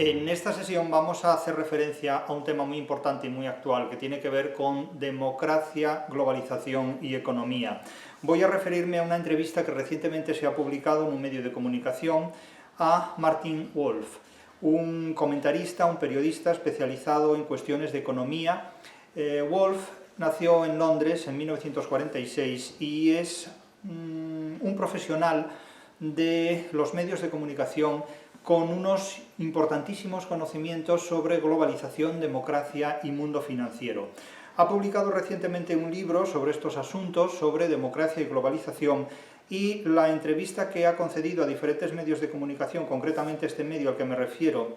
En esta sesión vamos a hacer referencia a un tema muy importante y muy actual que tiene que ver con democracia, globalización y economía. Voy a referirme a una entrevista que recientemente se ha publicado en un medio de comunicación a Martin Wolf, un comentarista, un periodista especializado en cuestiones de economía. Wolf nació en Londres en 1946 y es un profesional de los medios de comunicación con unos importantísimos conocimientos sobre globalización, democracia y mundo financiero. Ha publicado recientemente un libro sobre estos asuntos, sobre democracia y globalización, y la entrevista que ha concedido a diferentes medios de comunicación, concretamente este medio al que me refiero,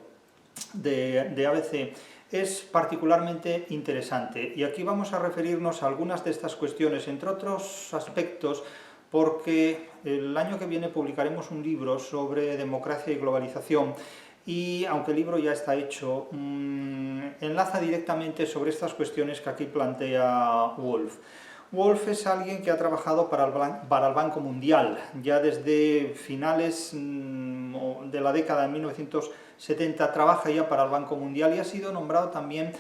de ABC, es particularmente interesante. Y aquí vamos a referirnos a algunas de estas cuestiones, entre otros aspectos, porque el año que viene publicaremos un libro sobre democracia y globalización y, aunque el libro ya está hecho, enlaza directamente sobre estas cuestiones que aquí plantea Wolf. Wolf es alguien que ha trabajado para el Banco Mundial, ya desde finales de la década de 1970 trabaja ya para el Banco Mundial y ha sido nombrado también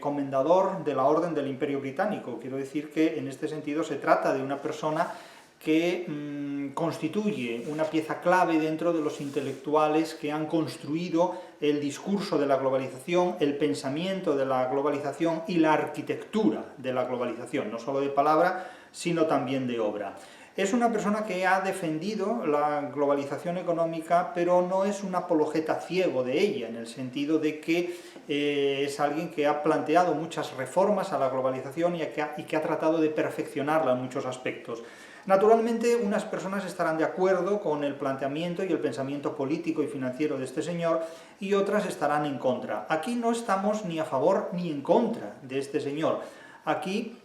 comendador de la Orden del Imperio Británico. Quiero decir que en este sentido se trata de una persona que constituye una pieza clave dentro de los intelectuales que han construido el discurso de la globalización, el pensamiento de la globalización y la arquitectura de la globalización, no solo de palabra, sino también de obra. Es una persona que ha defendido la globalización económica, pero no es un apologeta ciego de ella, en el sentido de que es alguien que ha planteado muchas reformas a la globalización y que ha tratado de perfeccionarla en muchos aspectos. Naturalmente, unas personas estarán de acuerdo con el planteamiento y el pensamiento político y financiero de este señor y otras estarán en contra. Aquí no estamos ni a favor ni en contra de este señor. Aquí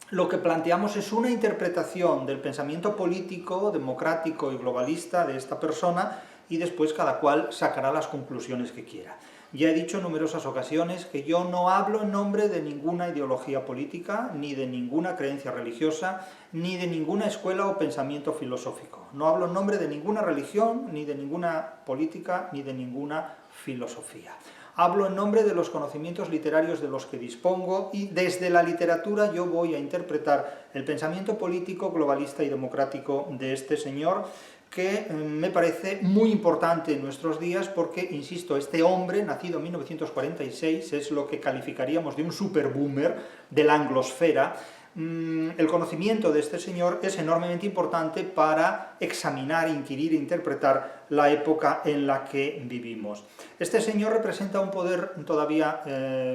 lo que planteamos es una interpretación del pensamiento político, democrático y globalista de esta persona y después cada cual sacará las conclusiones que quiera. Ya he dicho en numerosas ocasiones que yo no hablo en nombre de ninguna ideología política, ni de ninguna creencia religiosa, ni de ninguna escuela o pensamiento filosófico. No hablo en nombre de ninguna religión, ni de ninguna política, ni de ninguna filosofía. Hablo en nombre de los conocimientos literarios de los que dispongo y desde la literatura yo voy a interpretar el pensamiento político, globalista y democrático de este señor, que me parece muy importante en nuestros días porque, insisto, este hombre, nacido en 1946, es lo que calificaríamos de un superboomer de la anglosfera. El conocimiento de este señor es enormemente importante para examinar, inquirir e interpretar la época en la que vivimos. Este señor representa un poder todavía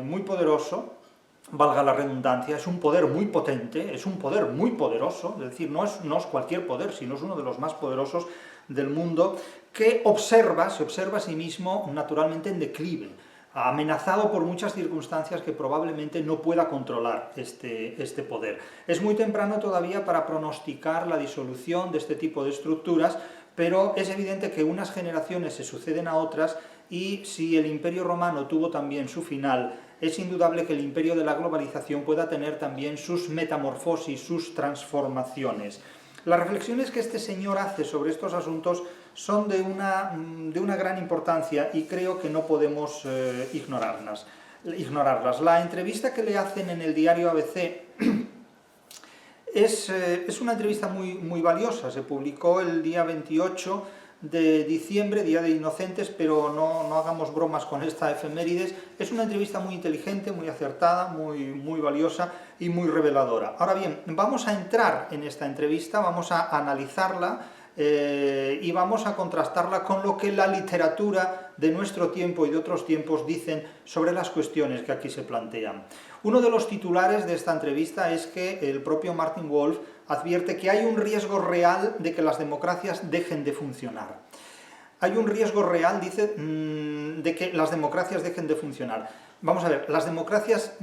muy poderoso, valga la redundancia, es un poder muy potente, es un poder muy poderoso, es decir, no es cualquier poder, sino es uno de los más poderosos del mundo, que se observa a sí mismo naturalmente en declive, amenazado por muchas circunstancias que probablemente no pueda controlar este poder. Es muy temprano todavía para pronosticar la disolución de este tipo de estructuras, pero es evidente que unas generaciones se suceden a otras y si el Imperio Romano tuvo también su final, es indudable que el imperio de la globalización pueda tener también sus metamorfosis, sus transformaciones. Las reflexiones que este señor hace sobre estos asuntos son de una gran importancia y creo que no podemos ignorarlas. La entrevista que le hacen en el diario ABC es una entrevista muy valiosa, se publicó el día 28 de diciembre, Día de Inocentes, pero no hagamos bromas con esta efemérides. Es una entrevista muy inteligente, muy acertada, muy valiosa y muy reveladora. Ahora bien, vamos a entrar en esta entrevista, vamos a analizarla y vamos a contrastarla con lo que la literatura de nuestro tiempo y de otros tiempos dicen sobre las cuestiones que aquí se plantean. Uno de los titulares de esta entrevista es que el propio Martin Wolf advierte que hay un riesgo real de que las democracias dejen de funcionar. Hay un riesgo real, dice, de que las democracias dejen de funcionar. Vamos a ver, las democracias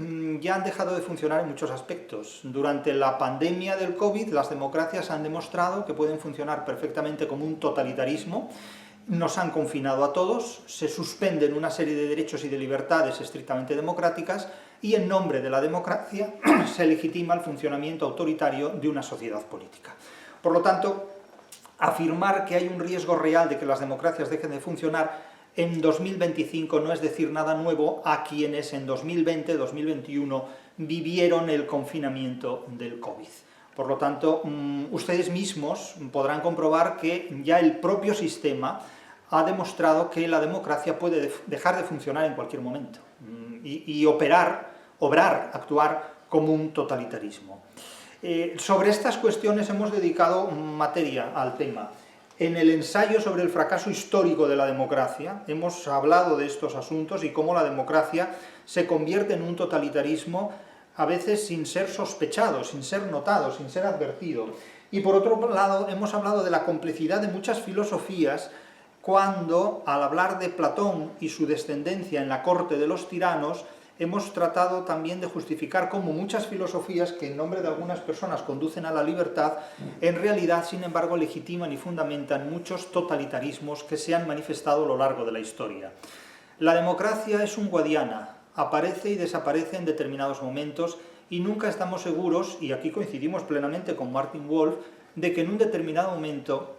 ya han dejado de funcionar en muchos aspectos. Durante la pandemia del COVID, las democracias han demostrado que pueden funcionar perfectamente como un totalitarismo. Nos han confinado a todos, se suspenden una serie de derechos y de libertades estrictamente democráticas y en nombre de la democracia se legitima el funcionamiento autoritario de una sociedad política. Por lo tanto, afirmar que hay un riesgo real de que las democracias dejen de funcionar en 2025 no es decir nada nuevo a quienes en 2020-2021 vivieron el confinamiento del COVID. Por lo tanto, ustedes mismos podrán comprobar que ya el propio sistema ha demostrado que la democracia puede dejar de funcionar en cualquier momento y obrar, actuar como un totalitarismo. Sobre estas cuestiones hemos dedicado materia al tema. En el ensayo sobre el fracaso histórico de la democracia hemos hablado de estos asuntos y cómo la democracia se convierte en un totalitarismo a veces sin ser sospechado, sin ser notado, sin ser advertido. Y por otro lado hemos hablado de la complicidad de muchas filosofías cuando, al hablar de Platón y su descendencia en la corte de los tiranos, hemos tratado también de justificar cómo muchas filosofías que en nombre de algunas personas conducen a la libertad, en realidad, sin embargo, legitiman y fundamentan muchos totalitarismos que se han manifestado a lo largo de la historia. La democracia es un guadiana, aparece y desaparece en determinados momentos y nunca estamos seguros, y aquí coincidimos plenamente con Martin Wolf, de que en un determinado momento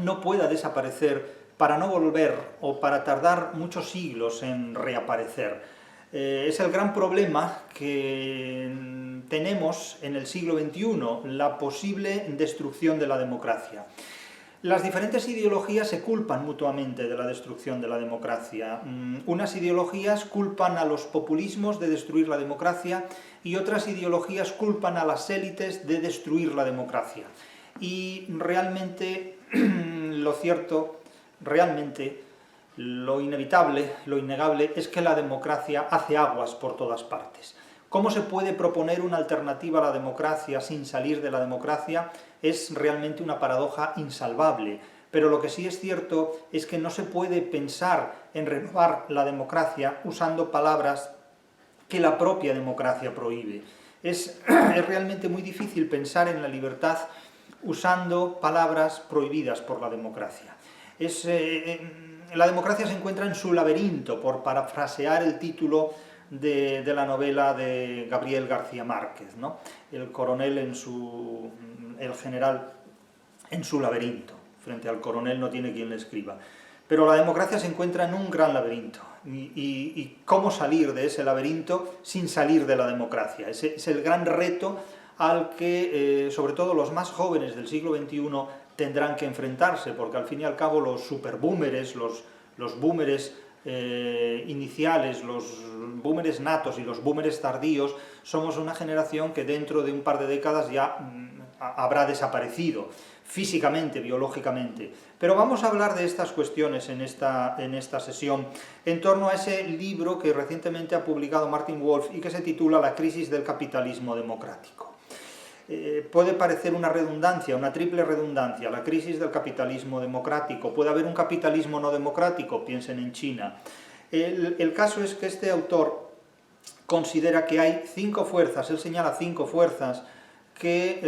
no pueda desaparecer para no volver o para tardar muchos siglos en reaparecer. Es el gran problema que tenemos en el siglo XXI, la posible destrucción de la democracia. Las diferentes ideologías se culpan mutuamente de la destrucción de la democracia. Unas ideologías culpan a los populismos de destruir la democracia y otras ideologías culpan a las élites de destruir la democracia. Y realmente lo cierto, realmente lo inevitable, lo innegable, es que la democracia hace aguas por todas partes. ¿Cómo se puede proponer una alternativa a la democracia sin salir de la democracia? Es realmente una paradoja insalvable, pero lo que sí es cierto es que no se puede pensar en renovar la democracia usando palabras que la propia democracia prohíbe. Es realmente muy difícil pensar en la libertad usando palabras prohibidas por la democracia. La democracia se encuentra en su laberinto, por parafrasear el título de la novela de Gabriel García Márquez, ¿no? El general en su laberinto. Frente al coronel no tiene quien le escriba. Pero la democracia se encuentra en un gran laberinto. Y cómo salir de ese laberinto sin salir de la democracia. Ese es el gran reto al que, sobre todo los más jóvenes del siglo XXI, tendrán que enfrentarse, porque al fin y al cabo los superbúmeres, los búmeres iniciales, los búmeres natos y los búmeres tardíos, somos una generación que dentro de un par de décadas ya habrá desaparecido, físicamente, biológicamente. Pero vamos a hablar de estas cuestiones en esta sesión, en torno a ese libro que recientemente ha publicado Martin Wolf y que se titula La crisis del capitalismo democrático. Puede parecer una redundancia, una triple redundancia, la crisis del capitalismo democrático. ¿Puede haber un capitalismo no democrático? Piensen en China. El caso es que este autor considera que hay 5 fuerzas, él señala 5 fuerzas que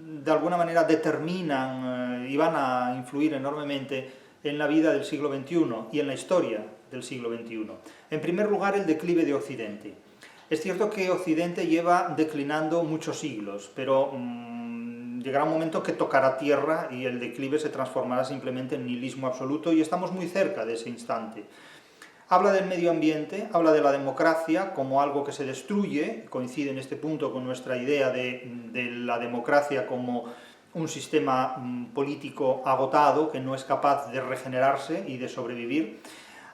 de alguna manera determinan y van a influir enormemente en la vida del siglo XXI y en la historia del siglo XXI. En primer lugar, el declive de Occidente. Es cierto que Occidente lleva declinando muchos siglos, pero llegará un momento que tocará tierra y el declive se transformará simplemente en nihilismo absoluto y estamos muy cerca de ese instante. Habla del medio ambiente, habla de la democracia como algo que se destruye, coincide en este punto con nuestra idea de la democracia como un sistema político agotado que no es capaz de regenerarse y de sobrevivir.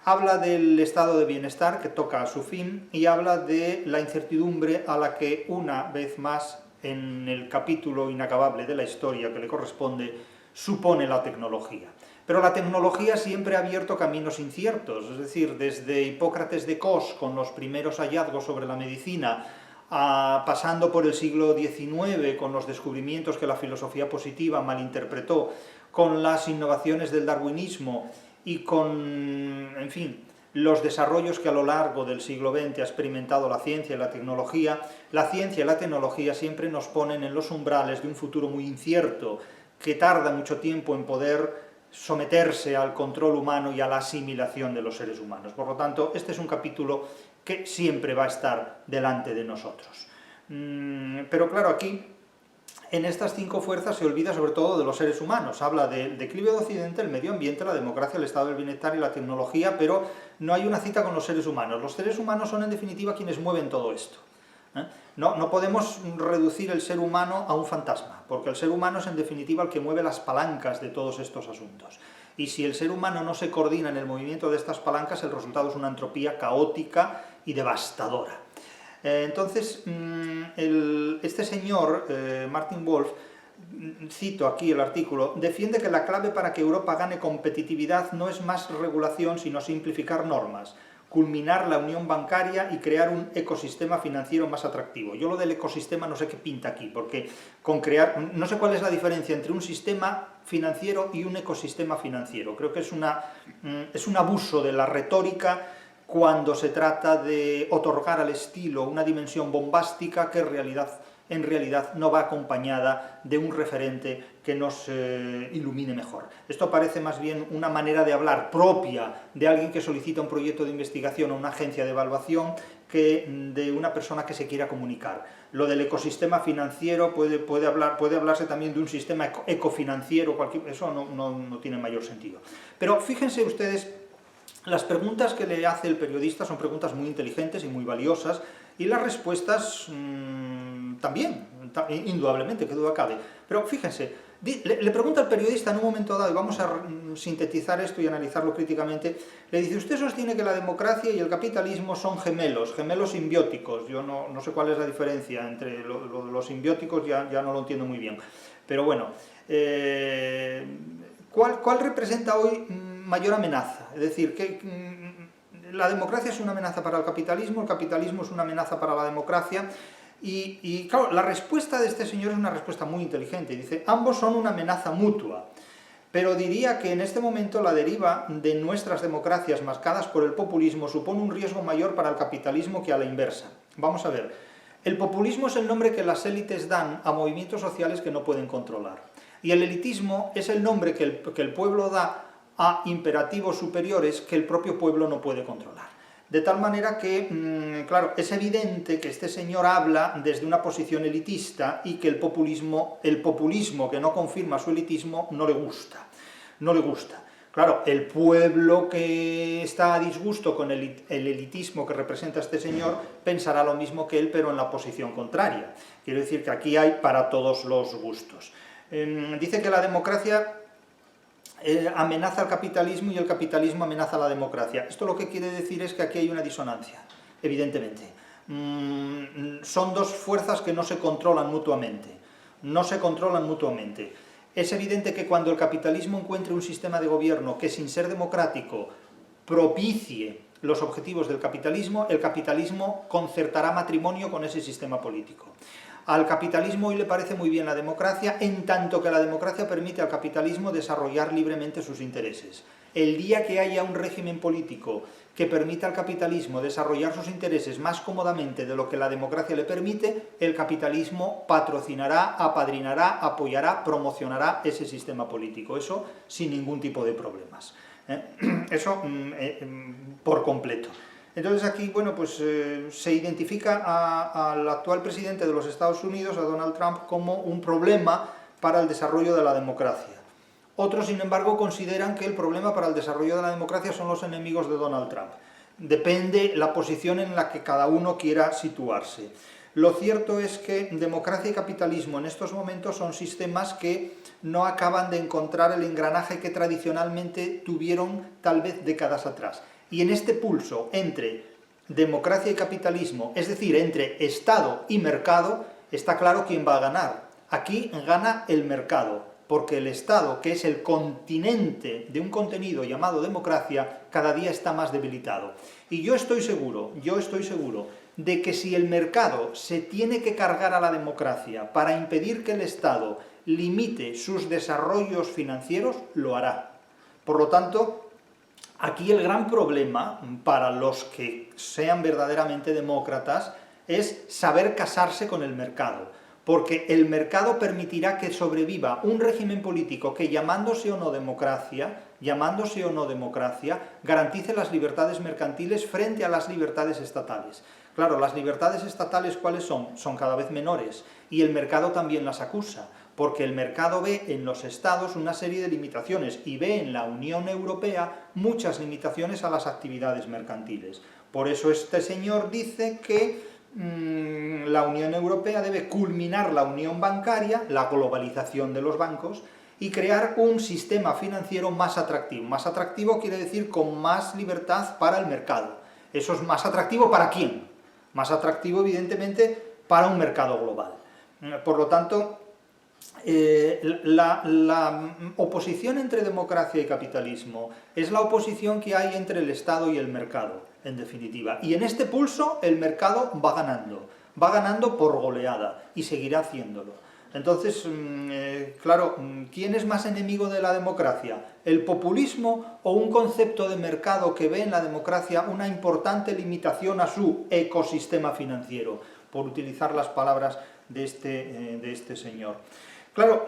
Habla del estado de bienestar que toca a su fin y habla de la incertidumbre a la que una vez más en el capítulo inacabable de la historia que le corresponde supone la tecnología. Pero la tecnología siempre ha abierto caminos inciertos, es decir, desde Hipócrates de Cos con los primeros hallazgos sobre la medicina, pasando por el siglo XIX con los descubrimientos que la filosofía positiva malinterpretó, con las innovaciones del darwinismo y con, en fin, los desarrollos que a lo largo del siglo XX ha experimentado la ciencia y la tecnología siempre nos ponen en los umbrales de un futuro muy incierto, que tarda mucho tiempo en poder someterse al control humano y a la asimilación de los seres humanos. Por lo tanto, este es un capítulo que siempre va a estar delante de nosotros. Pero claro, aquí en estas 5 fuerzas se olvida sobre todo de los seres humanos. Habla del declive de Occidente, el medio ambiente, la democracia, el estado del bienestar y la tecnología, pero no hay una cita con los seres humanos. Los seres humanos son en definitiva quienes mueven todo esto. No podemos reducir el ser humano a un fantasma, porque el ser humano es en definitiva el que mueve las palancas de todos estos asuntos. Y si el ser humano no se coordina en el movimiento de estas palancas, el resultado es una entropía caótica y devastadora. Entonces, este señor, Martin Wolf, cito aquí el artículo, defiende que la clave para que Europa gane competitividad no es más regulación, sino simplificar normas, culminar la unión bancaria y crear un ecosistema financiero más atractivo. Yo lo del ecosistema no sé qué pinta aquí, porque no sé cuál es la diferencia entre un sistema financiero y un ecosistema financiero. Creo que es un abuso de la retórica cuando se trata de otorgar al estilo una dimensión bombástica que en realidad no va acompañada de un referente que nos ilumine mejor. Esto parece más bien una manera de hablar propia de alguien que solicita un proyecto de investigación o una agencia de evaluación que de una persona que se quiera comunicar. Lo del ecosistema financiero puede hablarse también de un sistema ecofinanciero, eso no tiene mayor sentido. Pero fíjense ustedes, las preguntas que le hace el periodista son preguntas muy inteligentes y muy valiosas, y las respuestas también, indudablemente, que duda cabe. Pero fíjense, le pregunta al periodista en un momento dado, y vamos a sintetizar esto y analizarlo críticamente, le dice: usted sostiene que la democracia y el capitalismo son gemelos simbióticos. Yo no sé cuál es la diferencia entre los simbióticos, ya no lo entiendo muy bien. Pero bueno, ¿cuál representa hoy mayor amenaza? Es decir, que la democracia es una amenaza para el capitalismo es una amenaza para la democracia, y claro, la respuesta de este señor es una respuesta muy inteligente. Dice: ambos son una amenaza mutua, pero diría que en este momento la deriva de nuestras democracias marcadas por el populismo supone un riesgo mayor para el capitalismo que a la inversa. Vamos a ver, el populismo es el nombre que las élites dan a movimientos sociales que no pueden controlar, y el elitismo es el nombre que el pueblo da a imperativos superiores que el propio pueblo no puede controlar. De tal manera que, claro, es evidente que este señor habla desde una posición elitista y que el populismo que no confirma su elitismo no le gusta. Claro, el pueblo que está a disgusto con el elitismo que representa este señor pensará lo mismo que él, pero en la posición contraria. Quiero decir que aquí hay para todos los gustos. Dice que la democracia amenaza al capitalismo y el capitalismo amenaza a la democracia. Esto lo que quiere decir es que aquí hay una disonancia, evidentemente. Son dos fuerzas que no se controlan mutuamente. Es evidente que cuando el capitalismo encuentre un sistema de gobierno que, sin ser democrático, propicie los objetivos del capitalismo, el capitalismo concertará matrimonio con ese sistema político. Al capitalismo hoy le parece muy bien la democracia, en tanto que la democracia permite al capitalismo desarrollar libremente sus intereses. El día que haya un régimen político que permita al capitalismo desarrollar sus intereses más cómodamente de lo que la democracia le permite, el capitalismo patrocinará, apadrinará, apoyará, promocionará ese sistema político. Eso sin ningún tipo de problemas. Eso por completo. Entonces aquí, bueno, pues se identifica al actual presidente de los Estados Unidos, a Donald Trump, como un problema para el desarrollo de la democracia. Otros, sin embargo, consideran que el problema para el desarrollo de la democracia son los enemigos de Donald Trump. Depende la posición en la que cada uno quiera situarse. Lo cierto es que democracia y capitalismo en estos momentos son sistemas que no acaban de encontrar el engranaje que tradicionalmente tuvieron tal vez décadas atrás. Y en este pulso entre democracia y capitalismo, es decir, entre Estado y mercado, está claro quién va a ganar. Aquí gana el mercado, porque el Estado, que es el continente de un contenido llamado democracia, cada día está más debilitado. Y yo estoy seguro de que si el mercado se tiene que cargar a la democracia para impedir que el Estado limite sus desarrollos financieros, lo hará. Por lo tanto, aquí el gran problema para los que sean verdaderamente demócratas es saber casarse con el mercado, porque el mercado permitirá que sobreviva un régimen político que, llamándose o no democracia, garantice las libertades mercantiles frente a las libertades estatales. Claro, las libertades estatales, ¿cuáles son? Son cada vez menores, y el mercado también las acusa, porque el mercado ve en los estados una serie de limitaciones, y ve en la Unión Europea muchas limitaciones a las actividades mercantiles. Por eso este señor dice que la Unión Europea debe culminar la unión bancaria, la globalización de los bancos, y crear un sistema financiero más atractivo. Más atractivo quiere decir con más libertad para el mercado. ¿Eso es más atractivo para quién? Más atractivo, evidentemente, para un mercado global. Por lo tanto, la oposición entre democracia y capitalismo es la oposición que hay entre el Estado y el mercado, en definitiva. Y en este pulso el mercado va ganando por goleada, y seguirá haciéndolo. Entonces, claro, ¿quién es más enemigo de la democracia? ¿El populismo o un concepto de mercado que ve en la democracia una importante limitación a su ecosistema financiero? Por utilizar las palabras de este señor. Claro,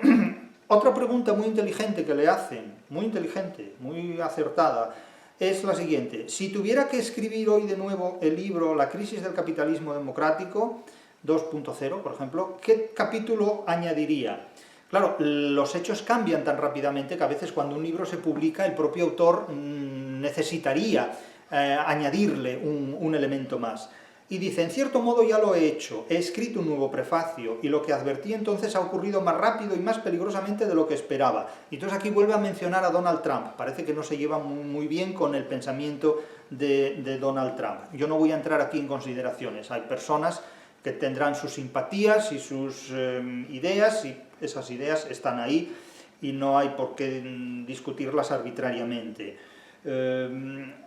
otra pregunta muy inteligente que le hacen, muy inteligente, muy acertada, es la siguiente. Si tuviera que escribir hoy de nuevo el libro La crisis del capitalismo democrático 2.0, por ejemplo, ¿qué capítulo añadiría? Claro, los hechos cambian tan rápidamente que a veces cuando un libro se publica el propio autor necesitaría añadirle un elemento más. Y dice, en cierto modo ya lo he hecho, he escrito un nuevo prefacio, y lo que advertí entonces ha ocurrido más rápido y más peligrosamente de lo que esperaba. Y entonces aquí vuelve a mencionar a Donald Trump, parece que no se lleva muy bien con el pensamiento de Donald Trump. Yo no voy a entrar aquí en consideraciones, hay personas que tendrán sus simpatías y sus ideas, y esas ideas están ahí, y no hay por qué discutirlas arbitrariamente.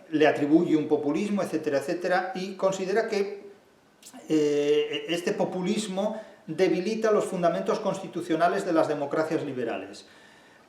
Le atribuye un populismo, etcétera, etcétera, y considera que este populismo debilita los fundamentos constitucionales de las democracias liberales.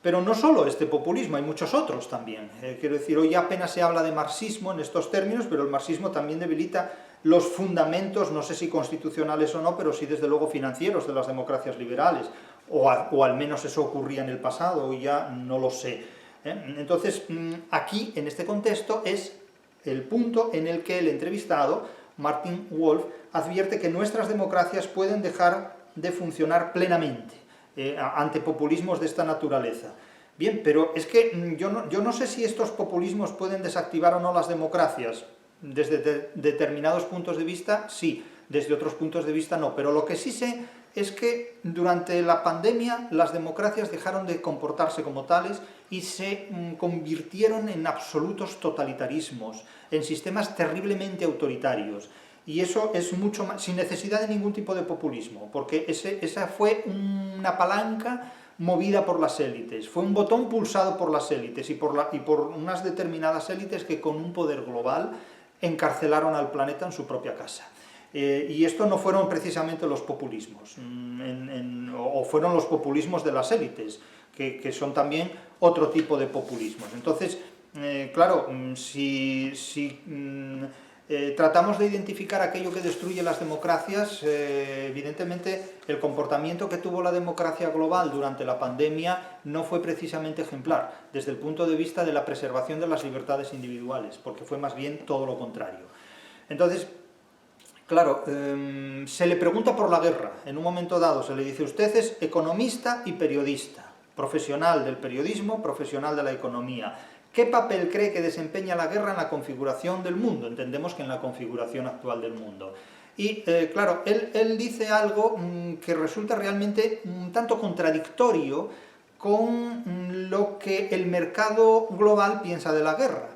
Pero no solo este populismo, hay muchos otros también. Quiero decir, hoy apenas se habla de marxismo en estos términos, pero el marxismo también debilita los fundamentos, no sé si constitucionales o no, pero sí desde luego financieros de las democracias liberales, o al menos eso ocurría en el pasado, hoy ya no lo sé. Entonces, aquí, en este contexto, es el punto en el que el entrevistado, Martin Wolf, advierte que nuestras democracias pueden dejar de funcionar plenamente ante populismos de esta naturaleza. Bien, pero es que yo no sé si estos populismos pueden desactivar o no las democracias. Desde determinados puntos de vista, sí, desde otros puntos de vista no, pero lo que sí sé es que durante la pandemia las democracias dejaron de comportarse como tales y se convirtieron en absolutos totalitarismos, en sistemas terriblemente autoritarios. Y eso es mucho más, sin necesidad de ningún tipo de populismo, porque esa fue una palanca movida por las élites, fue un botón pulsado por las élites y por unas determinadas élites que con un poder global encarcelaron al planeta en su propia casa. Y esto no fueron precisamente los populismos, o fueron los populismos de las élites, que son también otro tipo de populismos. Entonces, claro, si tratamos de identificar aquello que destruye las democracias, evidentemente el comportamiento que tuvo la democracia global durante la pandemia no fue precisamente ejemplar, desde el punto de vista de la preservación de las libertades individuales, porque fue más bien todo lo contrario. Entonces, claro, se le pregunta por la guerra, en un momento dado se le dice, usted es economista y periodista, profesional del periodismo, profesional de la economía. ¿Qué papel cree que desempeña la guerra en la configuración del mundo? Entendemos que en la configuración actual del mundo. Y claro, él dice algo que resulta realmente un tanto contradictorio con lo que el mercado global piensa de la guerra.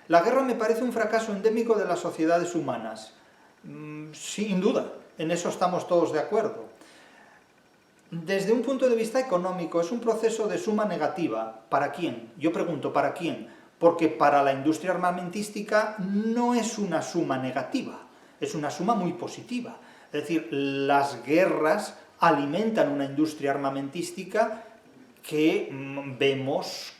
La guerra me parece un fracaso endémico de las sociedades humanas. Sin duda, en eso estamos todos de acuerdo. Desde un punto de vista económico, es un proceso de suma negativa. ¿Para quién? Yo pregunto, ¿para quién? Porque para la industria armamentística no es una suma negativa, es una suma muy positiva. Es decir, las guerras alimentan una industria armamentística que vemos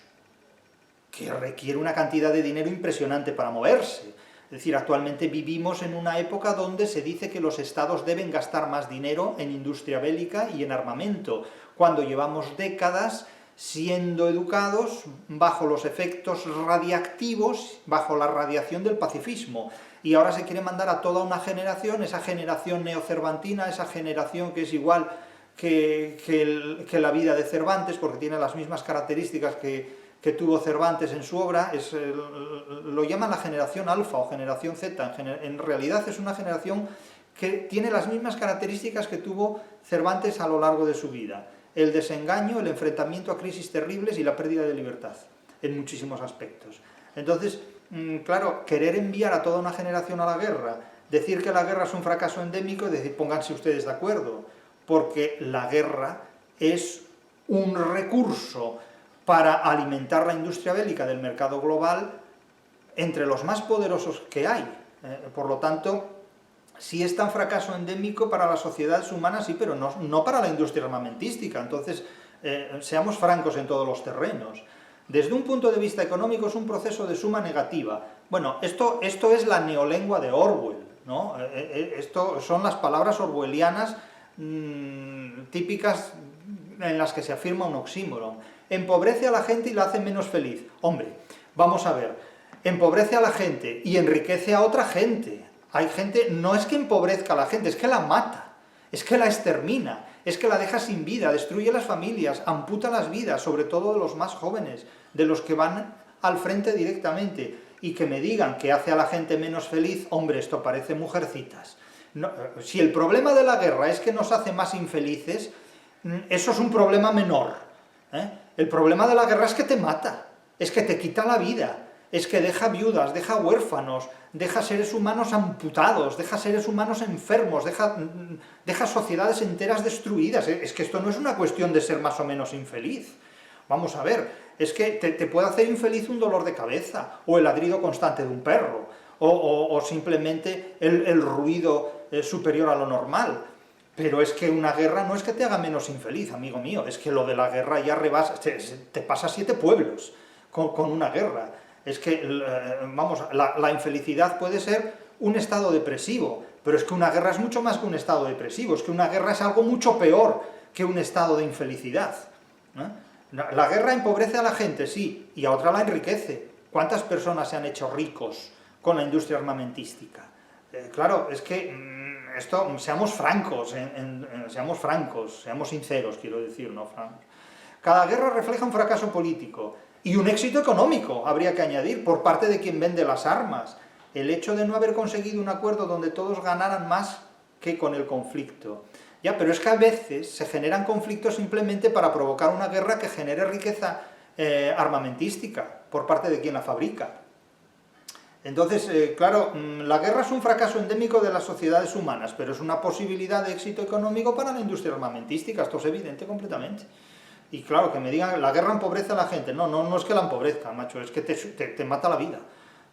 que requiere una cantidad de dinero impresionante para moverse. Es decir, actualmente vivimos en una época donde se dice que los estados deben gastar más dinero en industria bélica y en armamento, cuando llevamos décadas siendo educados bajo los efectos radiactivos, bajo la radiación del pacifismo. y ahora se quiere mandar a toda una generación, esa generación neocervantina, esa generación que es igual que la vida de Cervantes, porque tiene las mismas características que tuvo Cervantes en su obra, lo llaman la generación alfa o generación Z, en realidad es una generación que tiene las mismas características que tuvo Cervantes a lo largo de su vida: el desengaño, el enfrentamiento a crisis terribles y la pérdida de libertad, en muchísimos aspectos. Entonces, claro, querer enviar a toda una generación a la guerra, decir que la guerra es un fracaso endémico, es decir, pónganse ustedes de acuerdo, porque la guerra es un recurso para alimentar la industria bélica del mercado global entre los más poderosos que hay. Por lo tanto, sí es tan fracaso endémico para las sociedades humanas, sí, pero no para la industria armamentística. Entonces, seamos francos en todos los terrenos. Desde un punto de vista económico es un proceso de suma negativa. Bueno, esto es la neolengua de Orwell, ¿no? Esto son las palabras orwellianas típicas en las que se afirma un oxímoron. Empobrece a la gente y la hace menos feliz. Hombre, vamos a ver, empobrece a la gente y enriquece a otra gente. Hay gente, no es que empobrezca a la gente, es que la mata, es que la extermina, es que la deja sin vida, destruye las familias, amputa las vidas, sobre todo de los más jóvenes, de los que van al frente directamente. Y que me digan que hace a la gente menos feliz, hombre, esto parece Mujercitas. No, si el problema de la guerra es que nos hace más infelices, eso es un problema menor, ¿eh? El problema de la guerra es que te mata, es que te quita la vida, es que deja viudas, deja huérfanos, deja seres humanos amputados, deja seres humanos enfermos, deja sociedades enteras destruidas. Es que esto no es una cuestión de ser más o menos infeliz. Vamos a ver, es que te puede hacer infeliz un dolor de cabeza, o el ladrido constante de un perro, o simplemente el ruido superior a lo normal. Pero es que una guerra no es que te haga menos infeliz, amigo mío, es que lo de la guerra ya rebasa, te pasa 7 pueblos con una guerra. Es que, vamos, la infelicidad puede ser un estado depresivo, pero es que una guerra es mucho más que un estado depresivo, es que una guerra es algo mucho peor que un estado de infelicidad, ¿eh? La guerra empobrece a la gente, sí, y a otra la enriquece. ¿Cuántas personas se han hecho ricos con la industria armamentística? Claro, es que esto, seamos francos, seamos sinceros, quiero decir, no francos. Cada guerra refleja un fracaso político y un éxito económico, habría que añadir, por parte de quien vende las armas. El hecho de no haber conseguido un acuerdo donde todos ganaran más que con el conflicto. Ya, pero es que a veces se generan conflictos simplemente para provocar una guerra que genere riqueza armamentística por parte de quien la fabrica. Entonces, claro, la guerra es un fracaso endémico de las sociedades humanas, pero es una posibilidad de éxito económico para la industria armamentística, esto es evidente completamente. Y claro, que me digan, la guerra empobrece a la gente, no es que la empobrezca, macho, es que te mata la vida,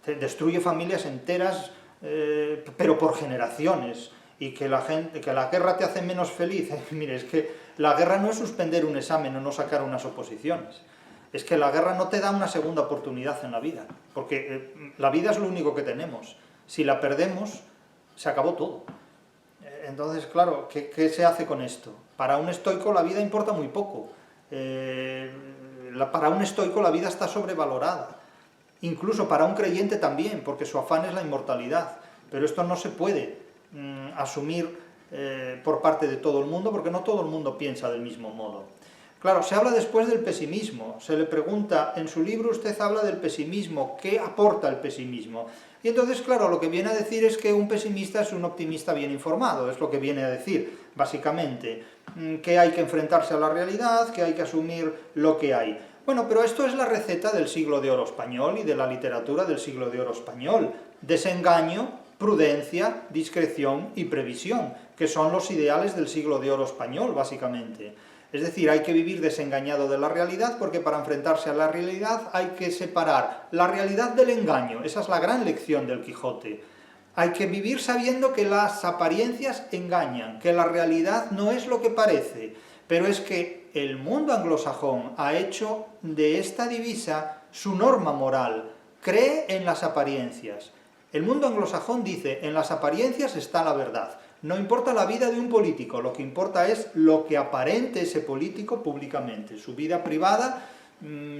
te destruye familias enteras, pero por generaciones, y que la guerra te hace menos feliz. Mire, es que la guerra no es suspender un examen o no sacar unas oposiciones. Es que la guerra no te da una segunda oportunidad en la vida, porque la vida es lo único que tenemos. Si la perdemos, se acabó todo. Entonces, claro, ¿qué se hace con esto? Para un estoico la vida importa muy poco. Para un estoico la vida está sobrevalorada. Incluso para un creyente también, porque su afán es la inmortalidad. Pero esto no se puede asumir por parte de todo el mundo, porque no todo el mundo piensa del mismo modo. Claro, se habla después del pesimismo, se le pregunta, en su libro usted habla del pesimismo, ¿qué aporta el pesimismo? Y entonces, claro, lo que viene a decir es que un pesimista es un optimista bien informado, es lo que viene a decir, básicamente, que hay que enfrentarse a la realidad, que hay que asumir lo que hay. Bueno, pero esto es la receta del siglo de oro español y de la literatura del siglo de oro español. Desengaño, prudencia, discreción y previsión, que son los ideales del siglo de oro español, básicamente. Es decir, hay que vivir desengañado de la realidad, porque para enfrentarse a la realidad hay que separar la realidad del engaño. Esa es la gran lección del Quijote. Hay que vivir sabiendo que las apariencias engañan, que la realidad no es lo que parece, pero es que el mundo anglosajón ha hecho de esta divisa su norma moral. Cree en las apariencias. El mundo anglosajón dice, en las apariencias está la verdad. No importa la vida de un político, lo que importa es lo que aparente ese político públicamente. Su vida privada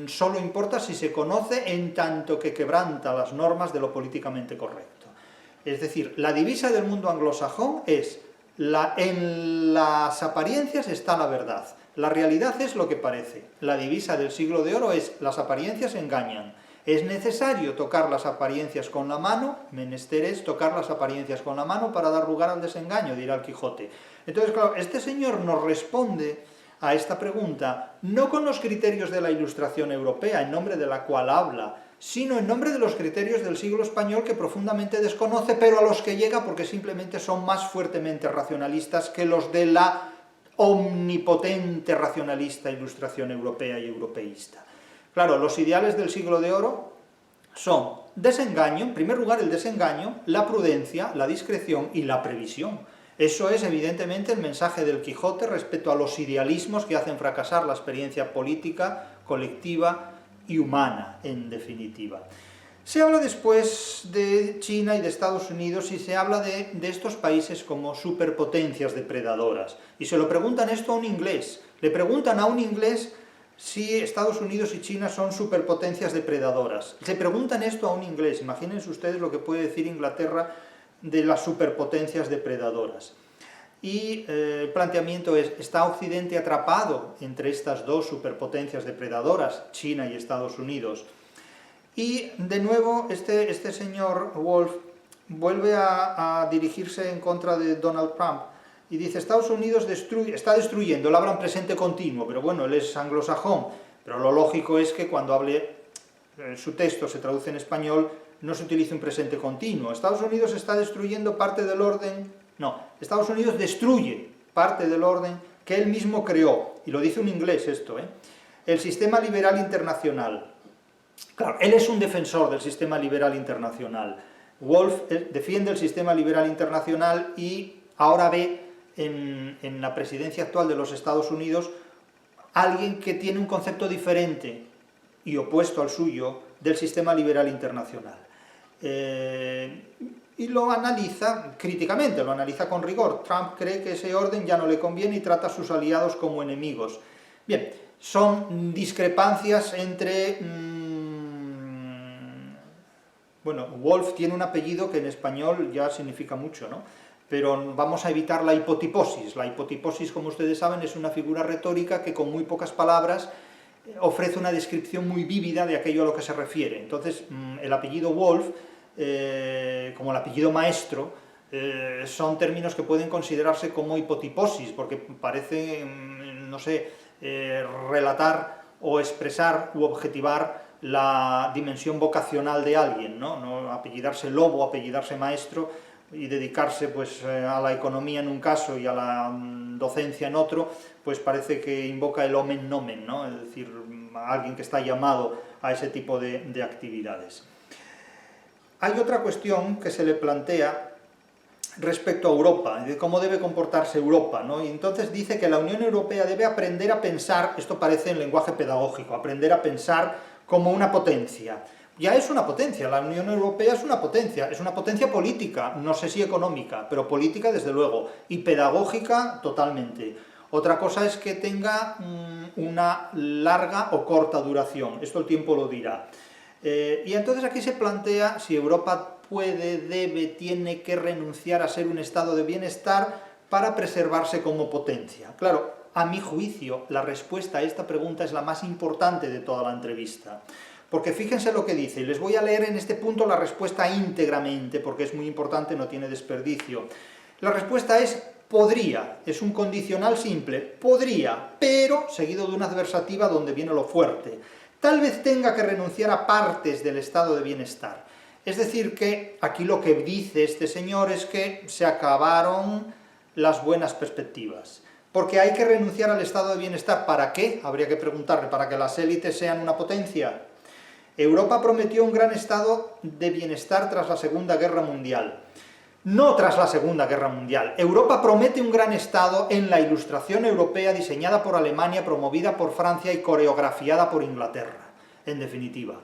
solo importa si se conoce en tanto que quebranta las normas de lo políticamente correcto. Es decir, la divisa del mundo anglosajón es, en las apariencias está la verdad, la realidad es lo que parece. La divisa del siglo de oro es, las apariencias engañan. Es necesario tocar las apariencias con la mano, menester es tocar las apariencias con la mano para dar lugar al desengaño, dirá el Quijote. Entonces, claro, este señor nos responde a esta pregunta no con los criterios de la Ilustración europea, en nombre de la cual habla, sino en nombre de los criterios del siglo español que profundamente desconoce, pero a los que llega porque simplemente son más fuertemente racionalistas que los de la omnipotente racionalista Ilustración europea y europeísta. Claro, los ideales del siglo de oro son desengaño, en primer lugar el desengaño, la prudencia, la discreción y la previsión. Eso es evidentemente el mensaje del Quijote respecto a los idealismos que hacen fracasar la experiencia política, colectiva y humana, en definitiva. Se habla después de China y de Estados Unidos y se habla de estos países como superpotencias depredadoras. Y se lo preguntan esto a un inglés. Le preguntan a un inglés si Estados Unidos y China son superpotencias depredadoras. Se preguntan esto a un inglés. Imagínense ustedes lo que puede decir Inglaterra de las superpotencias depredadoras. Y el planteamiento es, ¿está Occidente atrapado entre estas dos superpotencias depredadoras, China y Estados Unidos? Y de nuevo este señor Wolf vuelve a dirigirse en contra de Donald Trump y dice, Estados Unidos está destruyendo, él habla en presente continuo, pero bueno, él es anglosajón, pero lo lógico es que cuando hable, su texto se traduce en español, no se utilice un presente continuo. Estados Unidos está destruyendo parte del orden, no, Estados Unidos destruye parte del orden que él mismo creó, y lo dice un inglés esto, el sistema liberal internacional. Claro, él es un defensor del sistema liberal internacional. Wolf defiende el sistema liberal internacional y ahora ve en la presidencia actual de los Estados Unidos alguien que tiene un concepto diferente y opuesto al suyo del sistema liberal internacional. Y lo analiza críticamente, lo analiza con rigor. Trump cree que ese orden ya no le conviene y trata a sus aliados como enemigos. Bien, son discrepancias entre... Bueno, Wolf tiene un apellido que en español ya significa mucho, ¿no? Pero vamos a evitar la hipotiposis. La hipotiposis, como ustedes saben, es una figura retórica que con muy pocas palabras ofrece una descripción muy vívida de aquello a lo que se refiere. Entonces, el apellido Wolf, como el apellido maestro, son términos que pueden considerarse como hipotiposis, porque parece, no sé, relatar o expresar u objetivar la dimensión vocacional de alguien, ¿no? Apellidarse Lobo, apellidarse Maestro, y dedicarse pues a la economía en un caso y a la docencia en otro, pues parece que invoca el omen nomen, ¿no? Es decir, a alguien que está llamado a ese tipo de actividades. Hay otra cuestión que se le plantea respecto a Europa, de cómo debe comportarse Europa, ¿no? Y entonces dice que la Unión Europea debe aprender a pensar, esto parece en lenguaje pedagógico, aprender a pensar como una potencia. Ya es una potencia, la Unión Europea es una potencia política, no sé si económica, pero política desde luego, y pedagógica totalmente. Otra cosa es que tenga una larga o corta duración, esto el tiempo lo dirá. Y entonces aquí se plantea si Europa puede, debe, tiene que renunciar a ser un estado de bienestar para preservarse como potencia. Claro, a mi juicio, la respuesta a esta pregunta es la más importante de toda la entrevista. Porque fíjense lo que dice, y les voy a leer en este punto la respuesta íntegramente, porque es muy importante, no tiene desperdicio. La respuesta es podría, es un condicional simple, podría, pero seguido de una adversativa donde viene lo fuerte. Tal vez tenga que renunciar a partes del estado de bienestar. Es decir, que aquí lo que dice este señor es que se acabaron las buenas perspectivas. Porque hay que renunciar al estado de bienestar. ¿Para qué? Habría que preguntarle, ¿para que las élites sean una potencia? Europa prometió un gran estado de bienestar tras la Segunda Guerra Mundial. No tras la Segunda Guerra Mundial. Europa promete un gran estado en la Ilustración europea diseñada por Alemania, promovida por Francia y coreografiada por Inglaterra, en definitiva.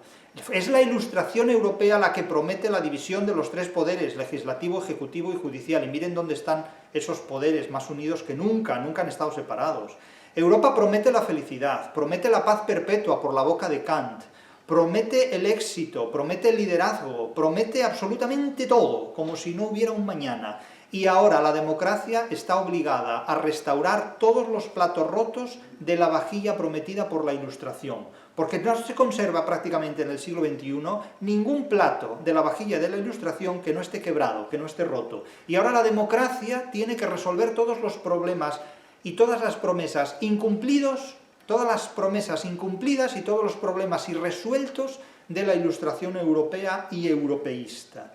Es la Ilustración europea la que promete la división de los tres poderes, legislativo, ejecutivo y judicial. Y miren dónde están esos poderes más unidos que nunca, nunca han estado separados. Europa promete la felicidad, promete la paz perpetua por la boca de Kant, promete el éxito, promete el liderazgo, promete absolutamente todo, como si no hubiera un mañana. Y ahora la democracia está obligada a restaurar todos los platos rotos de la vajilla prometida por la Ilustración, porque no se conserva prácticamente en el siglo XXI ningún plato de la vajilla de la Ilustración que no esté quebrado, que no esté roto. Y ahora la democracia tiene que resolver todos los problemas y todas las promesas incumplidos, todas las promesas incumplidas y todos los problemas irresueltos de la Ilustración europea y europeísta.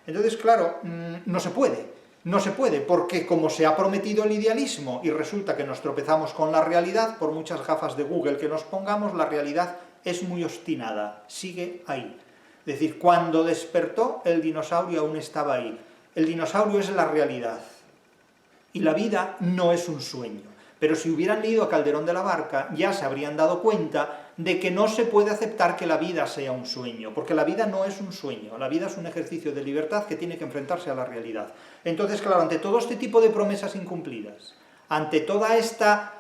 Entonces, claro, no se puede, porque como se ha prometido el idealismo y resulta que nos tropezamos con la realidad, por muchas gafas de Google que nos pongamos, la realidad es muy obstinada, sigue ahí. Es decir, cuando despertó, el dinosaurio aún estaba ahí. El dinosaurio es la realidad, y la vida no es un sueño. Pero si hubieran leído a Calderón de la Barca, ya se habrían dado cuenta de que no se puede aceptar que la vida sea un sueño, porque la vida no es un sueño, la vida es un ejercicio de libertad que tiene que enfrentarse a la realidad. Entonces, claro, ante todo este tipo de promesas incumplidas, ante toda esta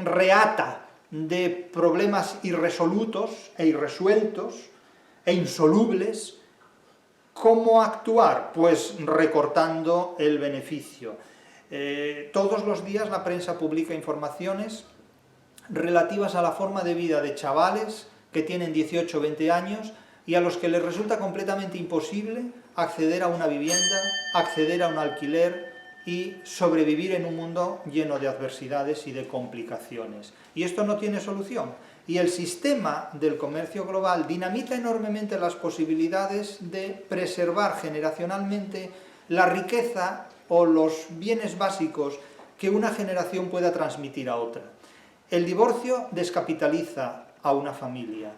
reata de problemas irresolutos e irresueltos e insolubles, ¿cómo actuar? Pues recortando el beneficio. Todos los días la prensa publica informaciones relativas a la forma de vida de chavales que tienen 18 o 20 años y a los que les resulta completamente imposible acceder a una vivienda, acceder a un alquiler y sobrevivir en un mundo lleno de adversidades y de complicaciones. Y esto no tiene solución. Y el sistema del comercio global dinamita enormemente las posibilidades de preservar generacionalmente la riqueza o los bienes básicos que una generación pueda transmitir a otra. El divorcio descapitaliza a una familia.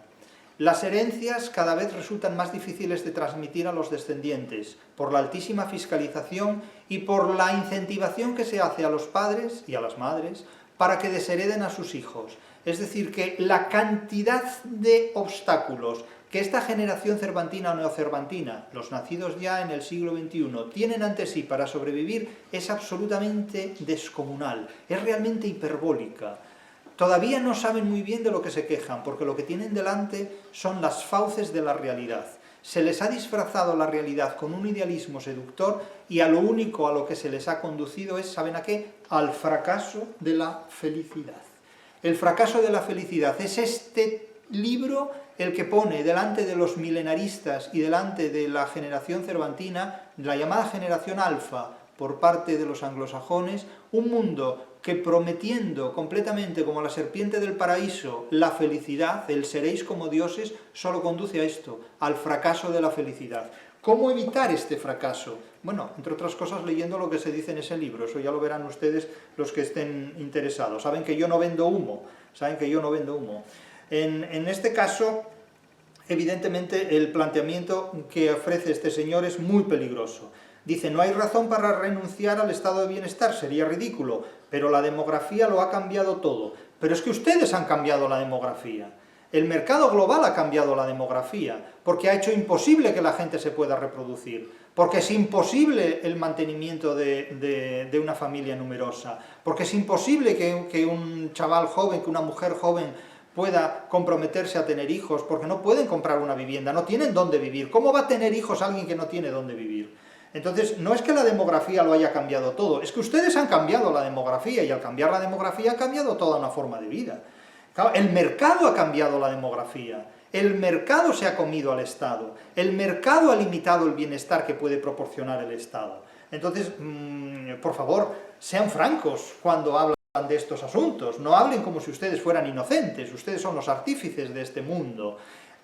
Las herencias cada vez resultan más difíciles de transmitir a los descendientes por la altísima fiscalización y por la incentivación que se hace a los padres y a las madres para que deshereden a sus hijos. Es decir, que la cantidad de obstáculos que esta generación cervantina o neocervantina, los nacidos ya en el siglo XXI, tienen ante sí para sobrevivir es absolutamente descomunal, es realmente hiperbólica. Todavía no saben muy bien de lo que se quejan, porque lo que tienen delante son las fauces de la realidad. Se les ha disfrazado la realidad con un idealismo seductor y a lo único a lo que se les ha conducido es, ¿saben a qué? Al fracaso de la felicidad. El fracaso de la felicidad es este libro el que pone delante de los milenaristas y delante de la generación cervantina, la llamada generación alfa por parte de los anglosajones, un mundo que prometiendo completamente como la serpiente del paraíso la felicidad, el seréis como dioses, solo conduce a esto, al fracaso de la felicidad. ¿Cómo evitar este fracaso? Bueno, entre otras cosas leyendo lo que se dice en ese libro, eso ya lo verán ustedes los que estén interesados. Saben que yo no vendo humo, En este caso, evidentemente, el planteamiento que ofrece este señor es muy peligroso. Dice, no hay razón para renunciar al estado de bienestar, sería ridículo, pero la demografía lo ha cambiado todo. Pero es que ustedes han cambiado la demografía. El mercado global ha cambiado la demografía, porque ha hecho imposible que la gente se pueda reproducir, porque es imposible el mantenimiento de una familia numerosa, porque es imposible que un chaval joven, que una mujer joven pueda comprometerse a tener hijos, porque no pueden comprar una vivienda, no tienen dónde vivir. ¿Cómo va a tener hijos alguien que no tiene dónde vivir? Entonces, no es que la demografía lo haya cambiado todo, es que ustedes han cambiado la demografía, y al cambiar la demografía ha cambiado toda una forma de vida. Claro, el mercado ha cambiado la demografía, el mercado se ha comido al Estado, el mercado ha limitado el bienestar que puede proporcionar el Estado. Entonces, por favor, sean francos cuando hablan de estos asuntos, no hablen como si ustedes fueran inocentes, ustedes son los artífices de este mundo.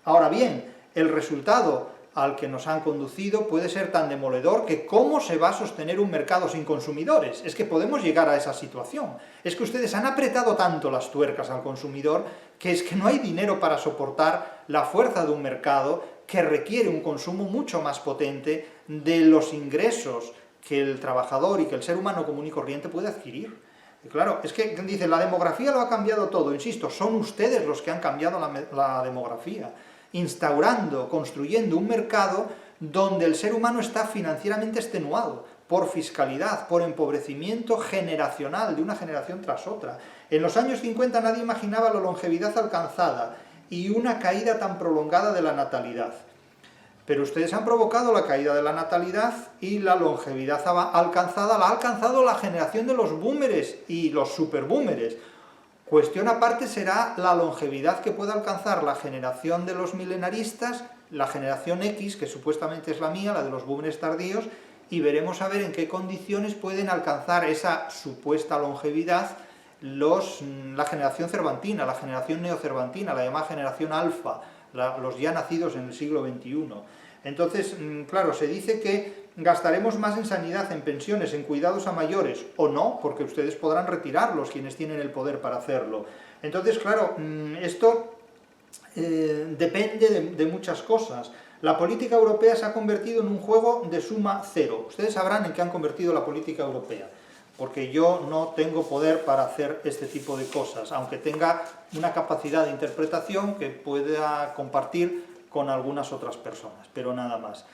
Ahora bien, el resultado al que nos han conducido puede ser tan demoledor que ¿cómo se va a sostener un mercado sin consumidores? Es que podemos llegar a esa situación. Es que ustedes han apretado tanto las tuercas al consumidor que es que no hay dinero para soportar la fuerza de un mercado que requiere un consumo mucho más potente de los ingresos que el trabajador y que el ser humano común y corriente puede adquirir. Y claro, es que dicen, la demografía lo ha cambiado todo. Insisto, son ustedes los que han cambiado la demografía, instaurando, construyendo un mercado donde el ser humano está financieramente extenuado por fiscalidad, por empobrecimiento generacional de una generación tras otra. En los años 50 nadie imaginaba la longevidad alcanzada y una caída tan prolongada de la natalidad. Pero ustedes han provocado la caída de la natalidad y la longevidad alcanzada la ha alcanzado la generación de los boomers y los superboomers. Cuestión aparte será la longevidad que pueda alcanzar la generación de los milenaristas, la generación X, que supuestamente es la mía, la de los boomers tardíos, y veremos a ver en qué condiciones pueden alcanzar esa supuesta longevidad la generación cervantina, la generación neocervantina, la llamada generación alfa, los ya nacidos en el siglo XXI. Entonces, claro, se dice que gastaremos más en sanidad, en pensiones, en cuidados a mayores, o no, porque ustedes podrán retirarlos, quienes tienen el poder para hacerlo. Entonces, claro, esto depende de muchas cosas. La política europea se ha convertido en un juego de suma cero. Ustedes sabrán en qué han convertido la política europea, porque yo no tengo poder para hacer este tipo de cosas, aunque tenga una capacidad de interpretación que pueda compartir con algunas otras personas, pero nada más.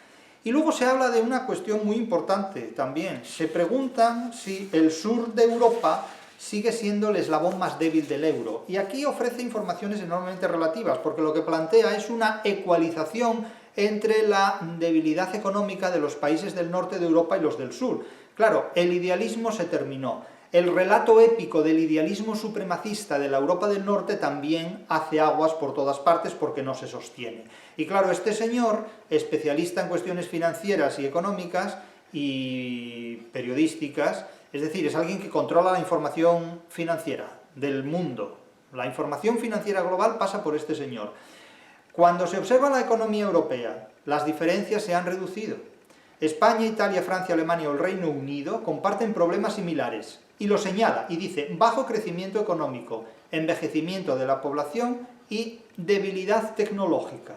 Y luego se habla de una cuestión muy importante también. Se preguntan si el sur de Europa sigue siendo el eslabón más débil del euro. Y aquí ofrece informaciones enormemente relativas, porque lo que plantea es una ecualización entre la debilidad económica de los países del norte de Europa y los del sur. Claro, el idealismo se terminó. El relato épico del idealismo supremacista de la Europa del Norte también hace aguas por todas partes porque no se sostiene. Y claro, este señor, especialista en cuestiones financieras y económicas y periodísticas, es decir, es alguien que controla la información financiera del mundo. La información financiera global pasa por este señor. Cuando se observa la economía europea, las diferencias se han reducido. España, Italia, Francia, Alemania o el Reino Unido comparten problemas similares, y lo señala, y dice, bajo crecimiento económico, envejecimiento de la población y debilidad tecnológica.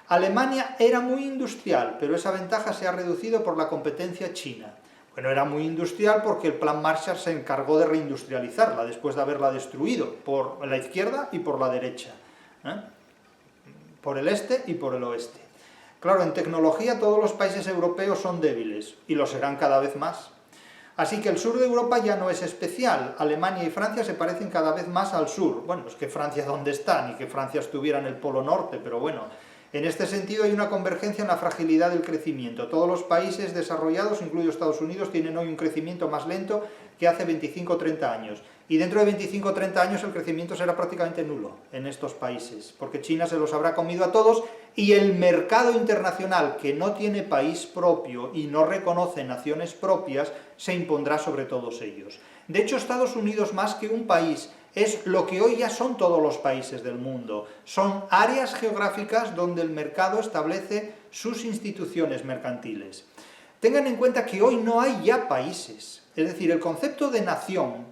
Alemania era muy industrial, pero esa ventaja se ha reducido por la competencia china. Bueno, era muy industrial porque el Plan Marshall se encargó de reindustrializarla, después de haberla destruido, por la izquierda y por la derecha, por el este y por el oeste. Claro, en tecnología todos los países europeos son débiles, y lo serán cada vez más. Así que el sur de Europa ya no es especial. Alemania y Francia se parecen cada vez más al sur. Bueno, es que Francia ¿dónde está? Ni que Francia estuviera en el Polo Norte, pero bueno. En este sentido hay una convergencia en la fragilidad del crecimiento. Todos los países desarrollados, incluido Estados Unidos, tienen hoy un crecimiento más lento que hace 25 o 30 años. Y dentro de 25 o 30 años el crecimiento será prácticamente nulo en estos países, porque China se los habrá comido a todos y el mercado internacional, que no tiene país propio y no reconoce naciones propias, se impondrá sobre todos ellos. De hecho, Estados Unidos, más que un país, es lo que hoy ya son todos los países del mundo. Son áreas geográficas donde el mercado establece sus instituciones mercantiles. Tengan en cuenta que hoy no hay ya países. Es decir, el concepto de nación,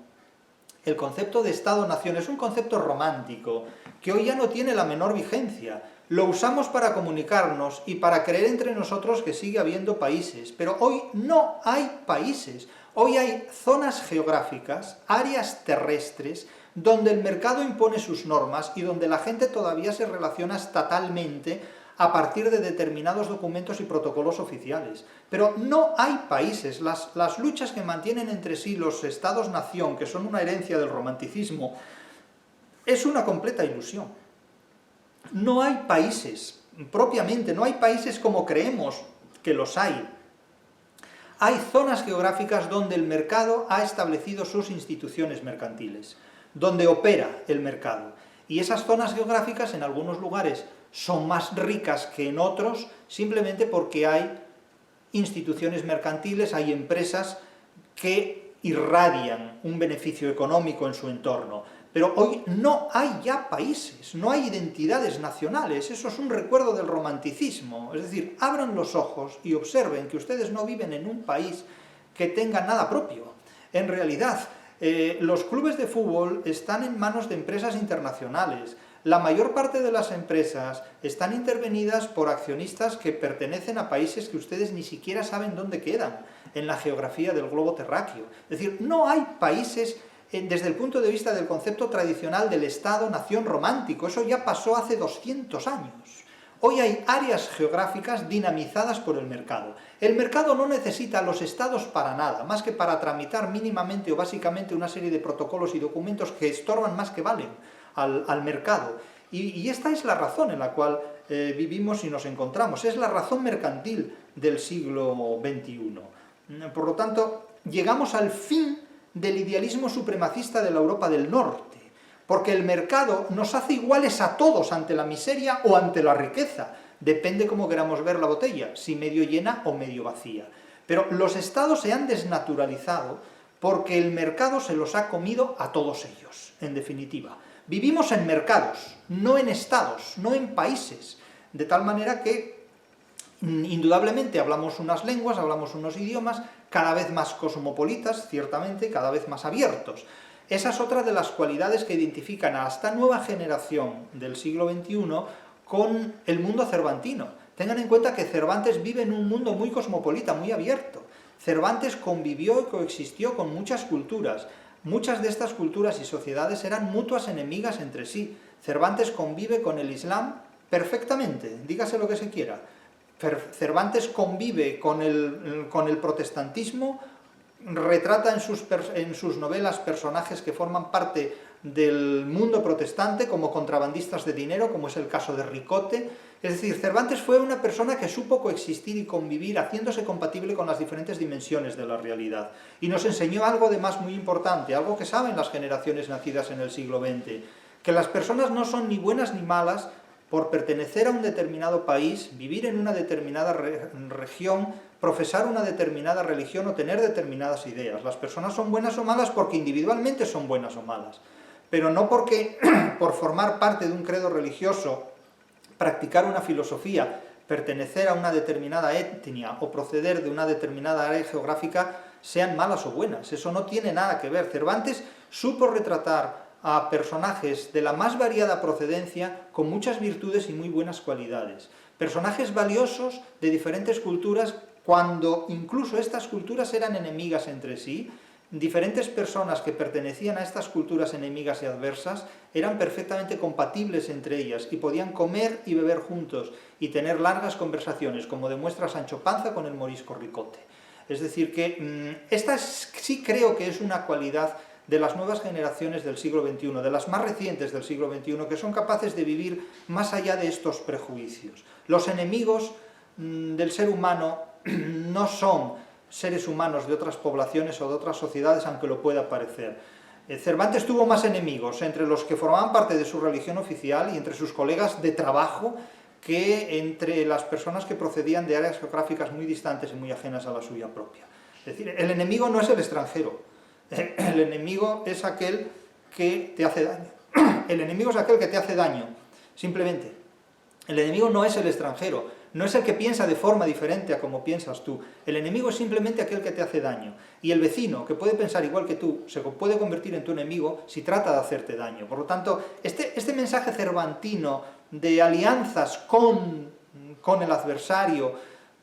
el concepto de Estado-nación es un concepto romántico que hoy ya no tiene la menor vigencia. Lo usamos para comunicarnos y para creer entre nosotros que sigue habiendo países, pero hoy no hay países. Hoy hay zonas geográficas, áreas terrestres, donde el mercado impone sus normas y donde la gente todavía se relaciona estatalmente a partir de determinados documentos y protocolos oficiales. Pero no hay países. Las luchas que mantienen entre sí los estados-nación, que son una herencia del romanticismo, es una completa ilusión. No hay países, propiamente, no hay países como creemos que los hay. Hay zonas geográficas donde el mercado ha establecido sus instituciones mercantiles, donde opera el mercado. Y esas zonas geográficas en algunos lugares son más ricas que en otros, simplemente porque hay instituciones mercantiles, hay empresas que irradian un beneficio económico en su entorno. Pero hoy no hay ya países, no hay identidades nacionales, eso es un recuerdo del romanticismo. Es decir, abran los ojos y observen que ustedes no viven en un país que tenga nada propio. En realidad, los clubes de fútbol están en manos de empresas internacionales. La mayor parte de las empresas están intervenidas por accionistas que pertenecen a países que ustedes ni siquiera saben dónde quedan en la geografía del globo terráqueo. Es decir, no hay países desde el punto de vista del concepto tradicional del Estado-nación romántico. Eso ya pasó hace 200 años. Hoy hay áreas geográficas dinamizadas por el mercado. El mercado no necesita a los estados para nada, más que para tramitar mínimamente o básicamente una serie de protocolos y documentos que estorban más que valen al mercado. Y esta es la razón en la cual vivimos y nos encontramos, es la razón mercantil del siglo XXI. Por lo tanto, llegamos al fin del idealismo supremacista de la Europa del Norte, porque el mercado nos hace iguales a todos ante la miseria o ante la riqueza, depende cómo queramos ver la botella, si medio llena o medio vacía. Pero los estados se han desnaturalizado porque el mercado se los ha comido a todos ellos, en definitiva. Vivimos en mercados, no en estados, no en países, de tal manera que indudablemente hablamos unas lenguas, hablamos unos idiomas, cada vez más cosmopolitas, ciertamente, cada vez más abiertos. Esa es otra de las cualidades que identifican a esta nueva generación del siglo XXI con el mundo cervantino. Tengan en cuenta que Cervantes vive en un mundo muy cosmopolita, muy abierto. Cervantes convivió y coexistió con muchas culturas. Muchas de estas culturas y sociedades eran mutuas enemigas entre sí. Cervantes convive con el Islam perfectamente, dígase lo que se quiera. Cervantes convive con el protestantismo, retrata en sus novelas personajes que forman parte del mundo protestante como contrabandistas de dinero, como es el caso de Ricote. Es decir, Cervantes fue una persona que supo coexistir y convivir, haciéndose compatible con las diferentes dimensiones de la realidad. Y nos enseñó algo además muy importante, algo que saben las generaciones nacidas en el siglo XX, que las personas no son ni buenas ni malas por pertenecer a un determinado país, vivir en una determinada región, profesar una determinada religión o tener determinadas ideas. Las personas son buenas o malas porque individualmente son buenas o malas, pero no porque por formar parte de un credo religioso, practicar una filosofía, pertenecer a una determinada etnia o proceder de una determinada área geográfica sean malas o buenas. Eso no tiene nada que ver. Cervantes supo retratar a personajes de la más variada procedencia con muchas virtudes y muy buenas cualidades. Personajes valiosos de diferentes culturas cuando incluso estas culturas eran enemigas entre sí. Diferentes personas que pertenecían a estas culturas enemigas y adversas eran perfectamente compatibles entre ellas y podían comer y beber juntos y tener largas conversaciones, como demuestra Sancho Panza con el morisco Ricote. Es decir, que esta sí creo que es una cualidad de las nuevas generaciones del siglo XXI, de las más recientes del siglo XXI, que son capaces de vivir más allá de estos prejuicios. Los enemigos del ser humano no son seres humanos de otras poblaciones o de otras sociedades, aunque lo pueda parecer. Cervantes tuvo más enemigos entre los que formaban parte de su religión oficial y entre sus colegas de trabajo que entre las personas que procedían de áreas geográficas muy distantes y muy ajenas a la suya propia. Es decir, el enemigo no es el extranjero. El enemigo es aquel que te hace daño. El enemigo es aquel que te hace daño, simplemente. El enemigo no es el extranjero, no es el que piensa de forma diferente a como piensas tú. El enemigo es simplemente aquel que te hace daño. Y el vecino, que puede pensar igual que tú, se puede convertir en tu enemigo si trata de hacerte daño. Por lo tanto, este mensaje cervantino de alianzas con el adversario,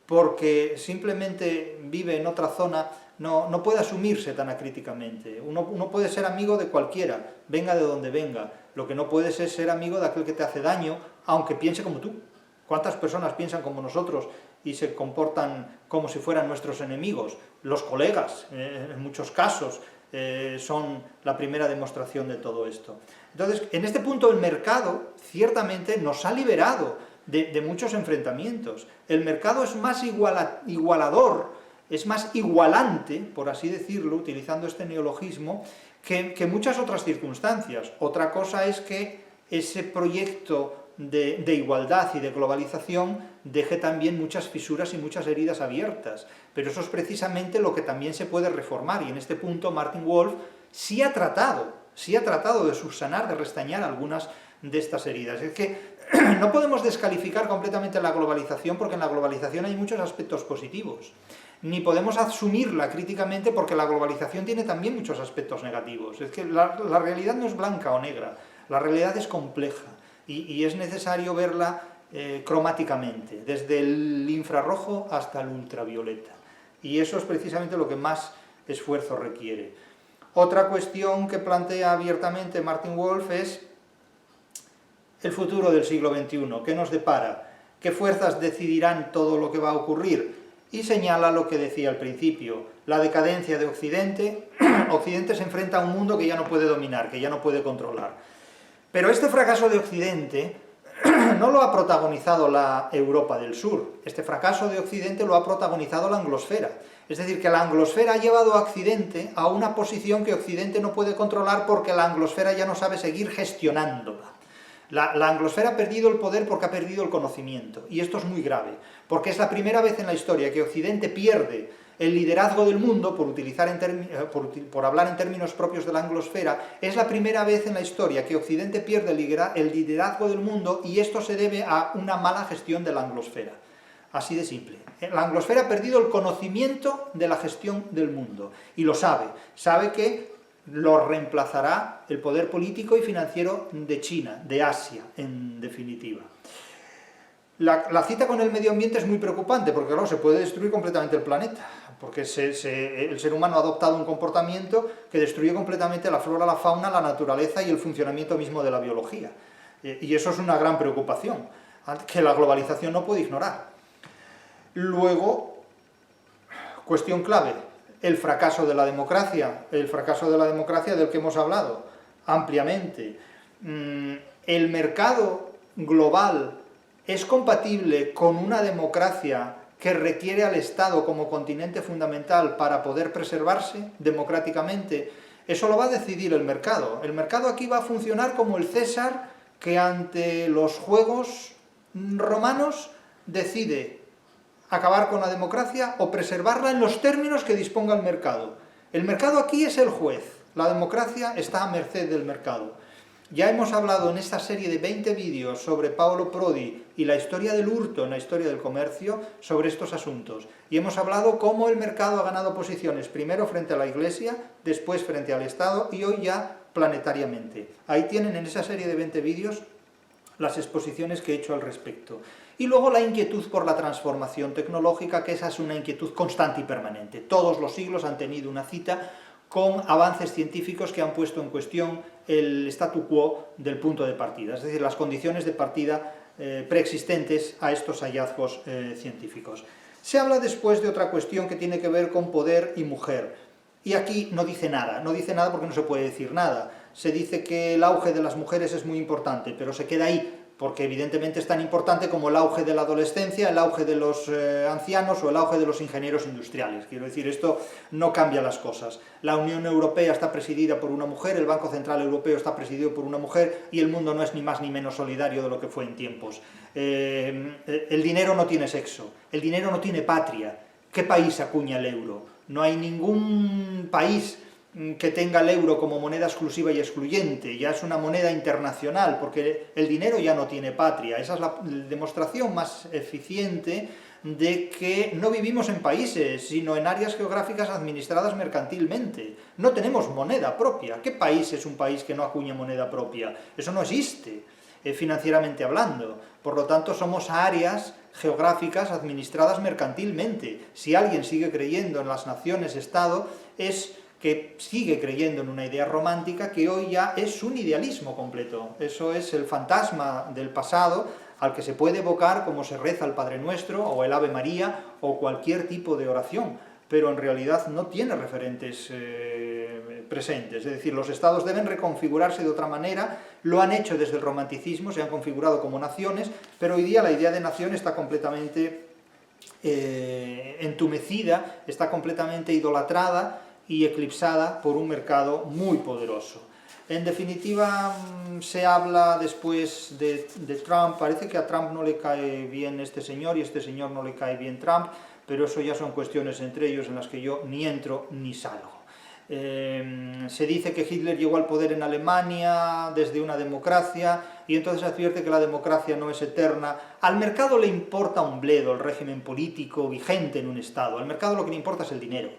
porque simplemente vive en otra zona, no puede asumirse tan acríticamente. Uno puede ser amigo de cualquiera, venga de donde venga. Lo que no puedes es ser amigo de aquel que te hace daño, aunque piense como tú. ¿Cuántas personas piensan como nosotros y se comportan como si fueran nuestros enemigos? Los colegas, en muchos casos, son la primera demostración de todo esto. Entonces, en este punto el mercado ciertamente nos ha liberado de muchos enfrentamientos. El mercado es más igualador, es más igualante, por así decirlo, utilizando este neologismo, que muchas otras circunstancias. Otra cosa es que ese proyecto de igualdad y de globalización deje también muchas fisuras y muchas heridas abiertas. Pero eso es precisamente lo que también se puede reformar, y en este punto Martin Wolf sí ha tratado de subsanar, de restañar algunas de estas heridas. Es que no podemos descalificar completamente la globalización, porque en la globalización hay muchos aspectos positivos. Ni podemos asumirla críticamente, porque la globalización tiene también muchos aspectos negativos. Es que la realidad no es blanca o negra, la realidad es compleja y es necesario verla cromáticamente, desde el infrarrojo hasta el ultravioleta. Y eso es precisamente lo que más esfuerzo requiere. Otra cuestión que plantea abiertamente Martin Wolf es el futuro del siglo XXI. ¿Qué nos depara? ¿Qué fuerzas decidirán todo lo que va a ocurrir? Y señala lo que decía al principio, la decadencia de Occidente. Occidente se enfrenta a un mundo que ya no puede dominar, que ya no puede controlar. Pero este fracaso de Occidente no lo ha protagonizado la Europa del Sur, este fracaso de Occidente lo ha protagonizado la anglosfera. Es decir, que la anglosfera ha llevado a Occidente a una posición que Occidente no puede controlar porque la anglosfera ya no sabe seguir gestionándola. La anglosfera ha perdido el poder porque ha perdido el conocimiento, y esto es muy grave, porque es la primera vez en la historia que Occidente pierde el liderazgo del mundo, por hablar en términos propios de la anglosfera, es la primera vez en la historia que Occidente pierde el liderazgo del mundo, y esto se debe a una mala gestión de la anglosfera. Así de simple. La anglosfera ha perdido el conocimiento de la gestión del mundo, y lo sabe. Sabe que lo reemplazará el poder político y financiero de China, de Asia, en definitiva. La cita con el medio ambiente es muy preocupante, porque claro, se puede destruir completamente el planeta, porque el ser humano ha adoptado un comportamiento que destruye completamente la flora, la fauna, la naturaleza y el funcionamiento mismo de la biología. Y eso es una gran preocupación, que la globalización no puede ignorar. Luego, cuestión clave, el fracaso de la democracia del que hemos hablado ampliamente. El mercado global es compatible con una democracia que requiere al Estado como continente fundamental para poder preservarse democráticamente. Eso lo va a decidir el mercado. El mercado aquí va a funcionar como el César que ante los juegos romanos decide acabar con la democracia o preservarla en los términos que disponga el mercado. El mercado aquí es el juez, la democracia está a merced del mercado. Ya hemos hablado en esta serie de 20 vídeos sobre Paolo Prodi y la historia del hurto en la historia del comercio sobre estos asuntos. Y hemos hablado cómo el mercado ha ganado posiciones, primero frente a la Iglesia, después frente al Estado y hoy ya planetariamente. Ahí tienen en esa serie de 20 vídeos las exposiciones que he hecho al respecto. Y luego la inquietud por la transformación tecnológica, que esa es una inquietud constante y permanente. Todos los siglos han tenido una cita con avances científicos que han puesto en cuestión el statu quo del punto de partida, es decir, las condiciones de partida preexistentes a estos hallazgos científicos. Se habla después de otra cuestión que tiene que ver con poder y mujer, y aquí no dice nada porque no se puede decir nada. Se dice que el auge de las mujeres es muy importante, pero se queda ahí, porque evidentemente es tan importante como el auge de la adolescencia, el auge de los ancianos o el auge de los ingenieros industriales. Quiero decir, esto no cambia las cosas. La Unión Europea está presidida por una mujer, el Banco Central Europeo está presidido por una mujer, y el mundo no es ni más ni menos solidario de lo que fue en tiempos. El dinero no tiene sexo, el dinero no tiene patria. ¿Qué país acuña el euro? No hay ningún país que tenga el euro como moneda exclusiva y excluyente, ya es una moneda internacional, porque el dinero ya no tiene patria. Esa es la demostración más eficiente de que no vivimos en países, sino en áreas geográficas administradas mercantilmente. No tenemos moneda propia. ¿Qué país es un país que no acuña moneda propia? Eso no existe, financieramente hablando. Por lo tanto, somos áreas geográficas administradas mercantilmente. Si alguien sigue creyendo en las naciones-estado, es que sigue creyendo en una idea romántica que hoy ya es un idealismo completo. Eso es el fantasma del pasado al que se puede evocar como se reza el Padre Nuestro o el Ave María o cualquier tipo de oración, pero en realidad no tiene referentes presentes. Es decir, los estados deben reconfigurarse de otra manera, lo han hecho desde el romanticismo, se han configurado como naciones, pero hoy día la idea de nación está completamente entumecida, está completamente idolatrada y eclipsada por un mercado muy poderoso. En definitiva, se habla después de Trump. Parece que a Trump no le cae bien este señor y a este señor no le cae bien Trump, pero eso ya son cuestiones entre ellos en las que yo ni entro ni salgo. Se dice que Hitler llegó al poder en Alemania desde una democracia y entonces advierte que la democracia no es eterna. Al mercado le importa un bledo el régimen político vigente en un Estado. Al mercado lo que le importa es el dinero.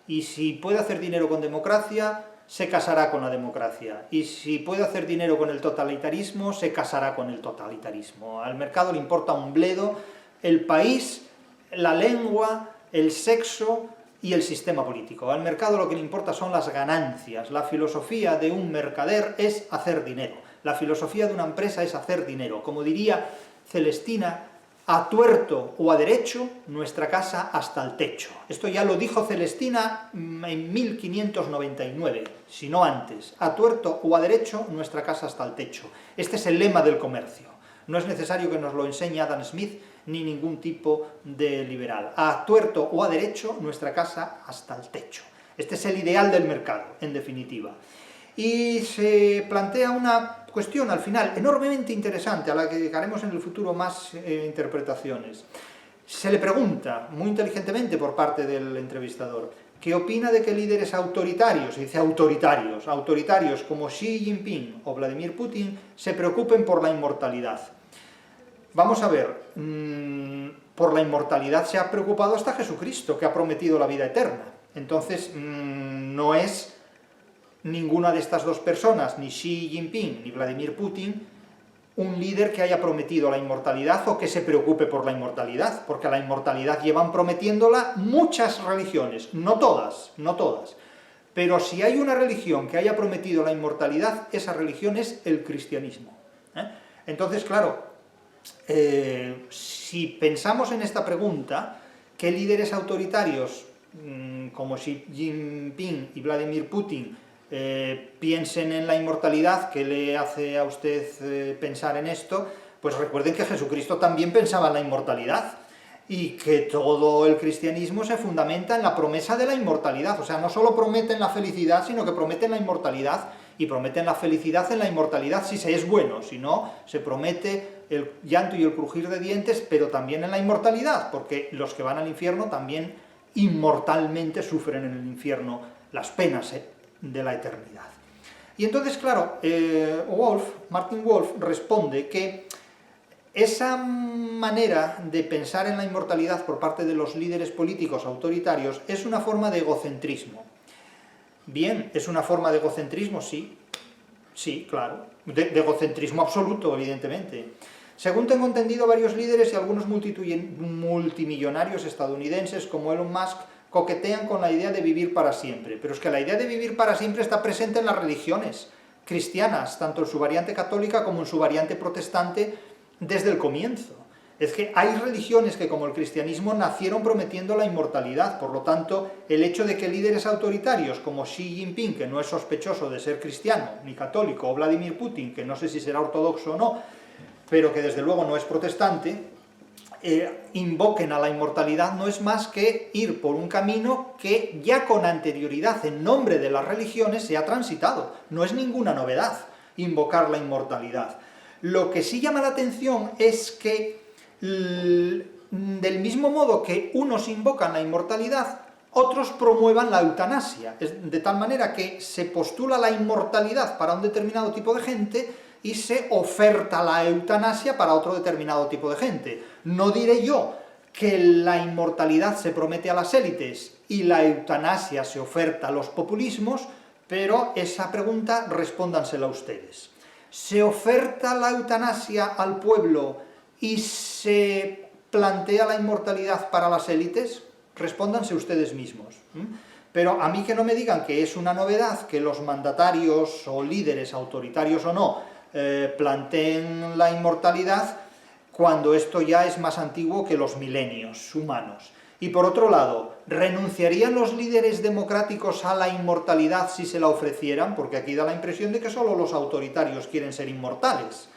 Y si puede hacer dinero con democracia, se casará con la democracia. Y si puede hacer dinero con el totalitarismo, se casará con el totalitarismo. Al mercado le importa un bledo el país, la lengua, el sexo y el sistema político. Al mercado lo que le importa son las ganancias. La filosofía de un mercader es hacer dinero. La filosofía de una empresa es hacer dinero. Como diría Celestina, A tuerto o a derecho, nuestra casa hasta el techo. Esto ya lo dijo Celestina en 1599, si no antes. A tuerto o a derecho, nuestra casa hasta el techo. Este es el lema del comercio. No es necesario que nos lo enseñe Adam Smith ni ningún tipo de liberal. A tuerto o a derecho, nuestra casa hasta el techo. Este es el ideal del mercado, en definitiva. Y se plantea una cuestión, al final, enormemente interesante, a la que dedicaremos en el futuro más interpretaciones. Se le pregunta, muy inteligentemente por parte del entrevistador, ¿qué opina de que líderes autoritarios, se dice autoritarios como Xi Jinping o Vladimir Putin, se preocupen por la inmortalidad? Vamos a ver, por la inmortalidad se ha preocupado hasta Jesucristo, que ha prometido la vida eterna. Entonces, no es ninguna de estas dos personas, ni Xi Jinping ni Vladimir Putin, un líder que haya prometido la inmortalidad o que se preocupe por la inmortalidad, porque la inmortalidad llevan prometiéndola muchas religiones, no todas, pero si hay una religión que haya prometido la inmortalidad, esa religión es el cristianismo. Entonces, claro, si pensamos en esta pregunta, ¿qué líderes autoritarios como Xi Jinping y Vladimir Putin piensen en la inmortalidad? ¿Qué le hace a usted pensar en esto? Pues recuerden que Jesucristo también pensaba en la inmortalidad y que todo el cristianismo se fundamenta en la promesa de la inmortalidad. O sea, no solo prometen la felicidad, sino que prometen la inmortalidad, y prometen la felicidad en la inmortalidad si se es bueno, si no, se promete el llanto y el crujir de dientes, pero también en la inmortalidad, porque los que van al infierno también inmortalmente sufren en el infierno las penas de la eternidad. Y entonces, claro, Martin Wolf responde que esa manera de pensar en la inmortalidad por parte de los líderes políticos autoritarios es una forma de egocentrismo. Bien, ¿es una forma de egocentrismo? Sí, claro, de egocentrismo absoluto, evidentemente. Según tengo entendido, varios líderes y algunos multimillonarios estadounidenses como Elon Musk coquetean con la idea de vivir para siempre. Pero es que la idea de vivir para siempre está presente en las religiones cristianas, tanto en su variante católica como en su variante protestante, desde el comienzo. Es que hay religiones que, como el cristianismo, nacieron prometiendo la inmortalidad. Por lo tanto, el hecho de que líderes autoritarios como Xi Jinping, que no es sospechoso de ser cristiano ni católico, o Vladimir Putin, que no sé si será ortodoxo o no, pero que desde luego no es protestante, invoquen a la inmortalidad, no es más que ir por un camino que ya con anterioridad en nombre de las religiones se ha transitado. No es ninguna novedad invocar la inmortalidad. Lo que sí llama la atención es que, del mismo modo que unos invocan la inmortalidad, otros promuevan la eutanasia, de tal manera que se postula la inmortalidad para un determinado tipo de gente y se oferta la eutanasia para otro determinado tipo de gente. No diré yo que la inmortalidad se promete a las élites y la eutanasia se oferta a los populismos, pero esa pregunta respóndansela ustedes. ¿Se oferta la eutanasia al pueblo y se plantea la inmortalidad para las élites? Respóndanse ustedes mismos. Pero a mí que no me digan que es una novedad que los mandatarios o líderes, autoritarios o no, planteen la inmortalidad, cuando esto ya es más antiguo que los milenios humanos. Y por otro lado, ¿renunciarían los líderes democráticos a la inmortalidad si se la ofrecieran? Porque aquí da la impresión de que solo los autoritarios quieren ser inmortales.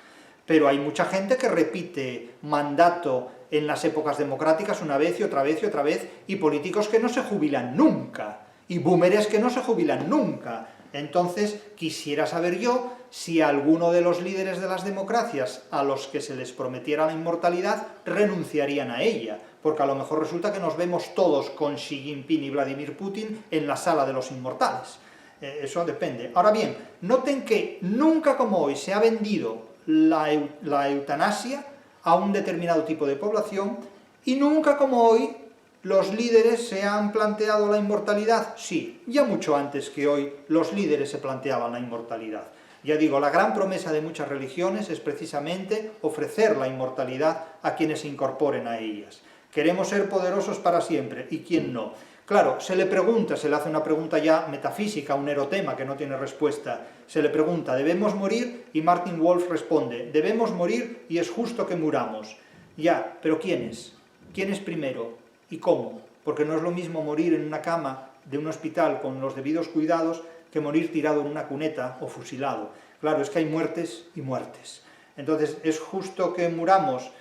Pero hay mucha gente que repite mandato en las épocas democráticas una vez y otra vez y otra vez, y políticos que no se jubilan nunca, y boomeres que no se jubilan nunca. Entonces, quisiera saber yo si alguno de los líderes de las democracias a los que se les prometiera la inmortalidad renunciarían a ella, porque a lo mejor resulta que nos vemos todos con Xi Jinping y Vladimir Putin en la sala de los inmortales. Eso depende. Ahora bien, noten que nunca como hoy se ha vendido la eutanasia a un determinado tipo de población, y nunca como hoy ¿los líderes se han planteado la inmortalidad? Sí, ya mucho antes que hoy los líderes se planteaban la inmortalidad. Ya digo, la gran promesa de muchas religiones es precisamente ofrecer la inmortalidad a quienes se incorporen a ellas. Queremos ser poderosos para siempre, ¿y quién no? Claro, se le hace una pregunta ya metafísica, un erotema que no tiene respuesta. Se le pregunta, ¿debemos morir? Y Martin Wolf responde, debemos morir y es justo que muramos. Ya, pero ¿quiénes? ¿Quiénes primero? ¿Y cómo? Porque no es lo mismo morir en una cama de un hospital con los debidos cuidados que morir tirado en una cuneta o fusilado. Claro, es que hay muertes y muertes. Entonces, es justo que muramos.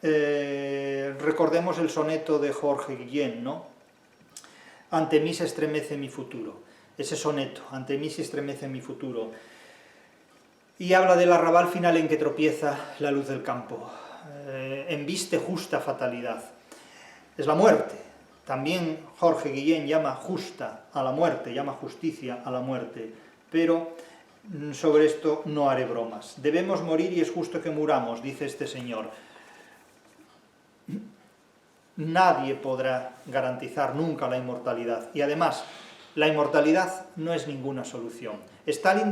Recordemos el soneto de Jorge Guillén, ¿no? Ante mí se estremece mi futuro. Ese soneto, ante mí se estremece mi futuro. Y habla del arrabal final en que tropieza la luz del campo. Embiste justa fatalidad. Es la muerte. También Jorge Guillén llama justa a la muerte, llama justicia a la muerte. Pero sobre esto no haré bromas. Debemos morir y es justo que muramos, dice este señor. Nadie podrá garantizar nunca la inmortalidad. Y además, la inmortalidad no es ninguna solución. Stalin,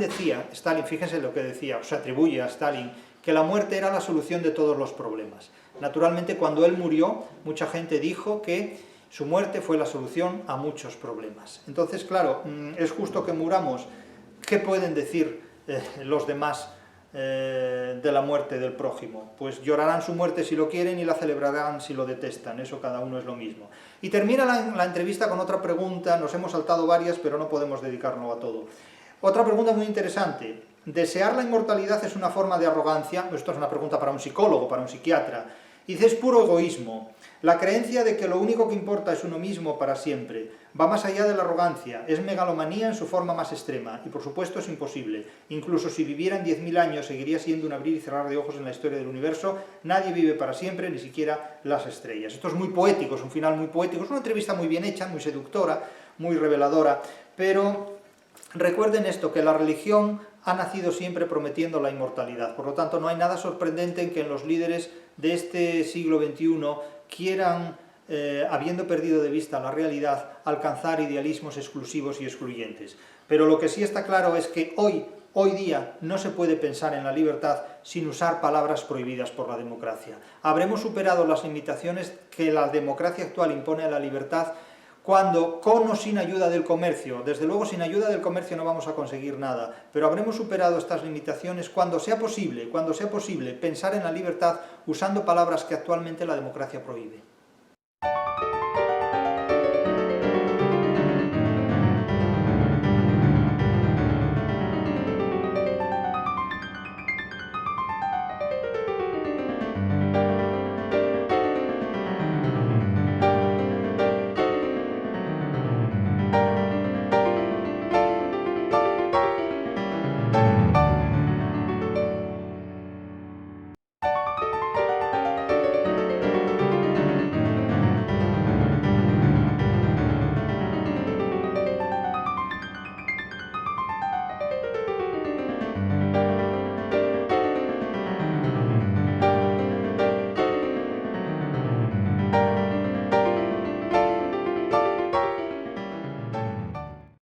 fíjense lo que decía, se atribuye a Stalin, que la muerte era la solución de todos los problemas. Naturalmente, cuando él murió, mucha gente dijo que su muerte fue la solución a muchos problemas. Entonces, claro, es justo que muramos. ¿Qué pueden decir los demás de la muerte del prójimo? Pues llorarán su muerte si lo quieren y la celebrarán si lo detestan, eso cada uno es lo mismo. Y termina la entrevista con otra pregunta, nos hemos saltado varias, pero no podemos dedicarnos a todo. Otra pregunta muy interesante, ¿desear la inmortalidad es una forma de arrogancia? Esto es una pregunta para un psicólogo, para un psiquiatra. Dice, es puro egoísmo. La creencia de que lo único que importa es uno mismo para siempre va más allá de la arrogancia, es megalomanía en su forma más extrema, y por supuesto es imposible. Incluso si vivieran 10.000 años, seguiría siendo un abrir y cerrar de ojos en la historia del universo. Nadie vive para siempre, ni siquiera las estrellas. Esto es muy poético, es un final muy poético, es una entrevista muy bien hecha, muy seductora, muy reveladora, pero recuerden esto, que la religión ha nacido siempre prometiendo la inmortalidad. Por lo tanto, no hay nada sorprendente en que los líderes de este siglo XXI quieran, habiendo perdido de vista la realidad, alcanzar idealismos exclusivos y excluyentes. Pero lo que sí está claro es que hoy día no se puede pensar en la libertad sin usar palabras prohibidas por la democracia. Habremos superado las limitaciones que la democracia actual impone a la libertad cuando, con o sin ayuda del comercio, desde luego sin ayuda del comercio no vamos a conseguir nada, pero habremos superado estas limitaciones cuando sea posible pensar en la libertad usando palabras que actualmente la democracia prohíbe.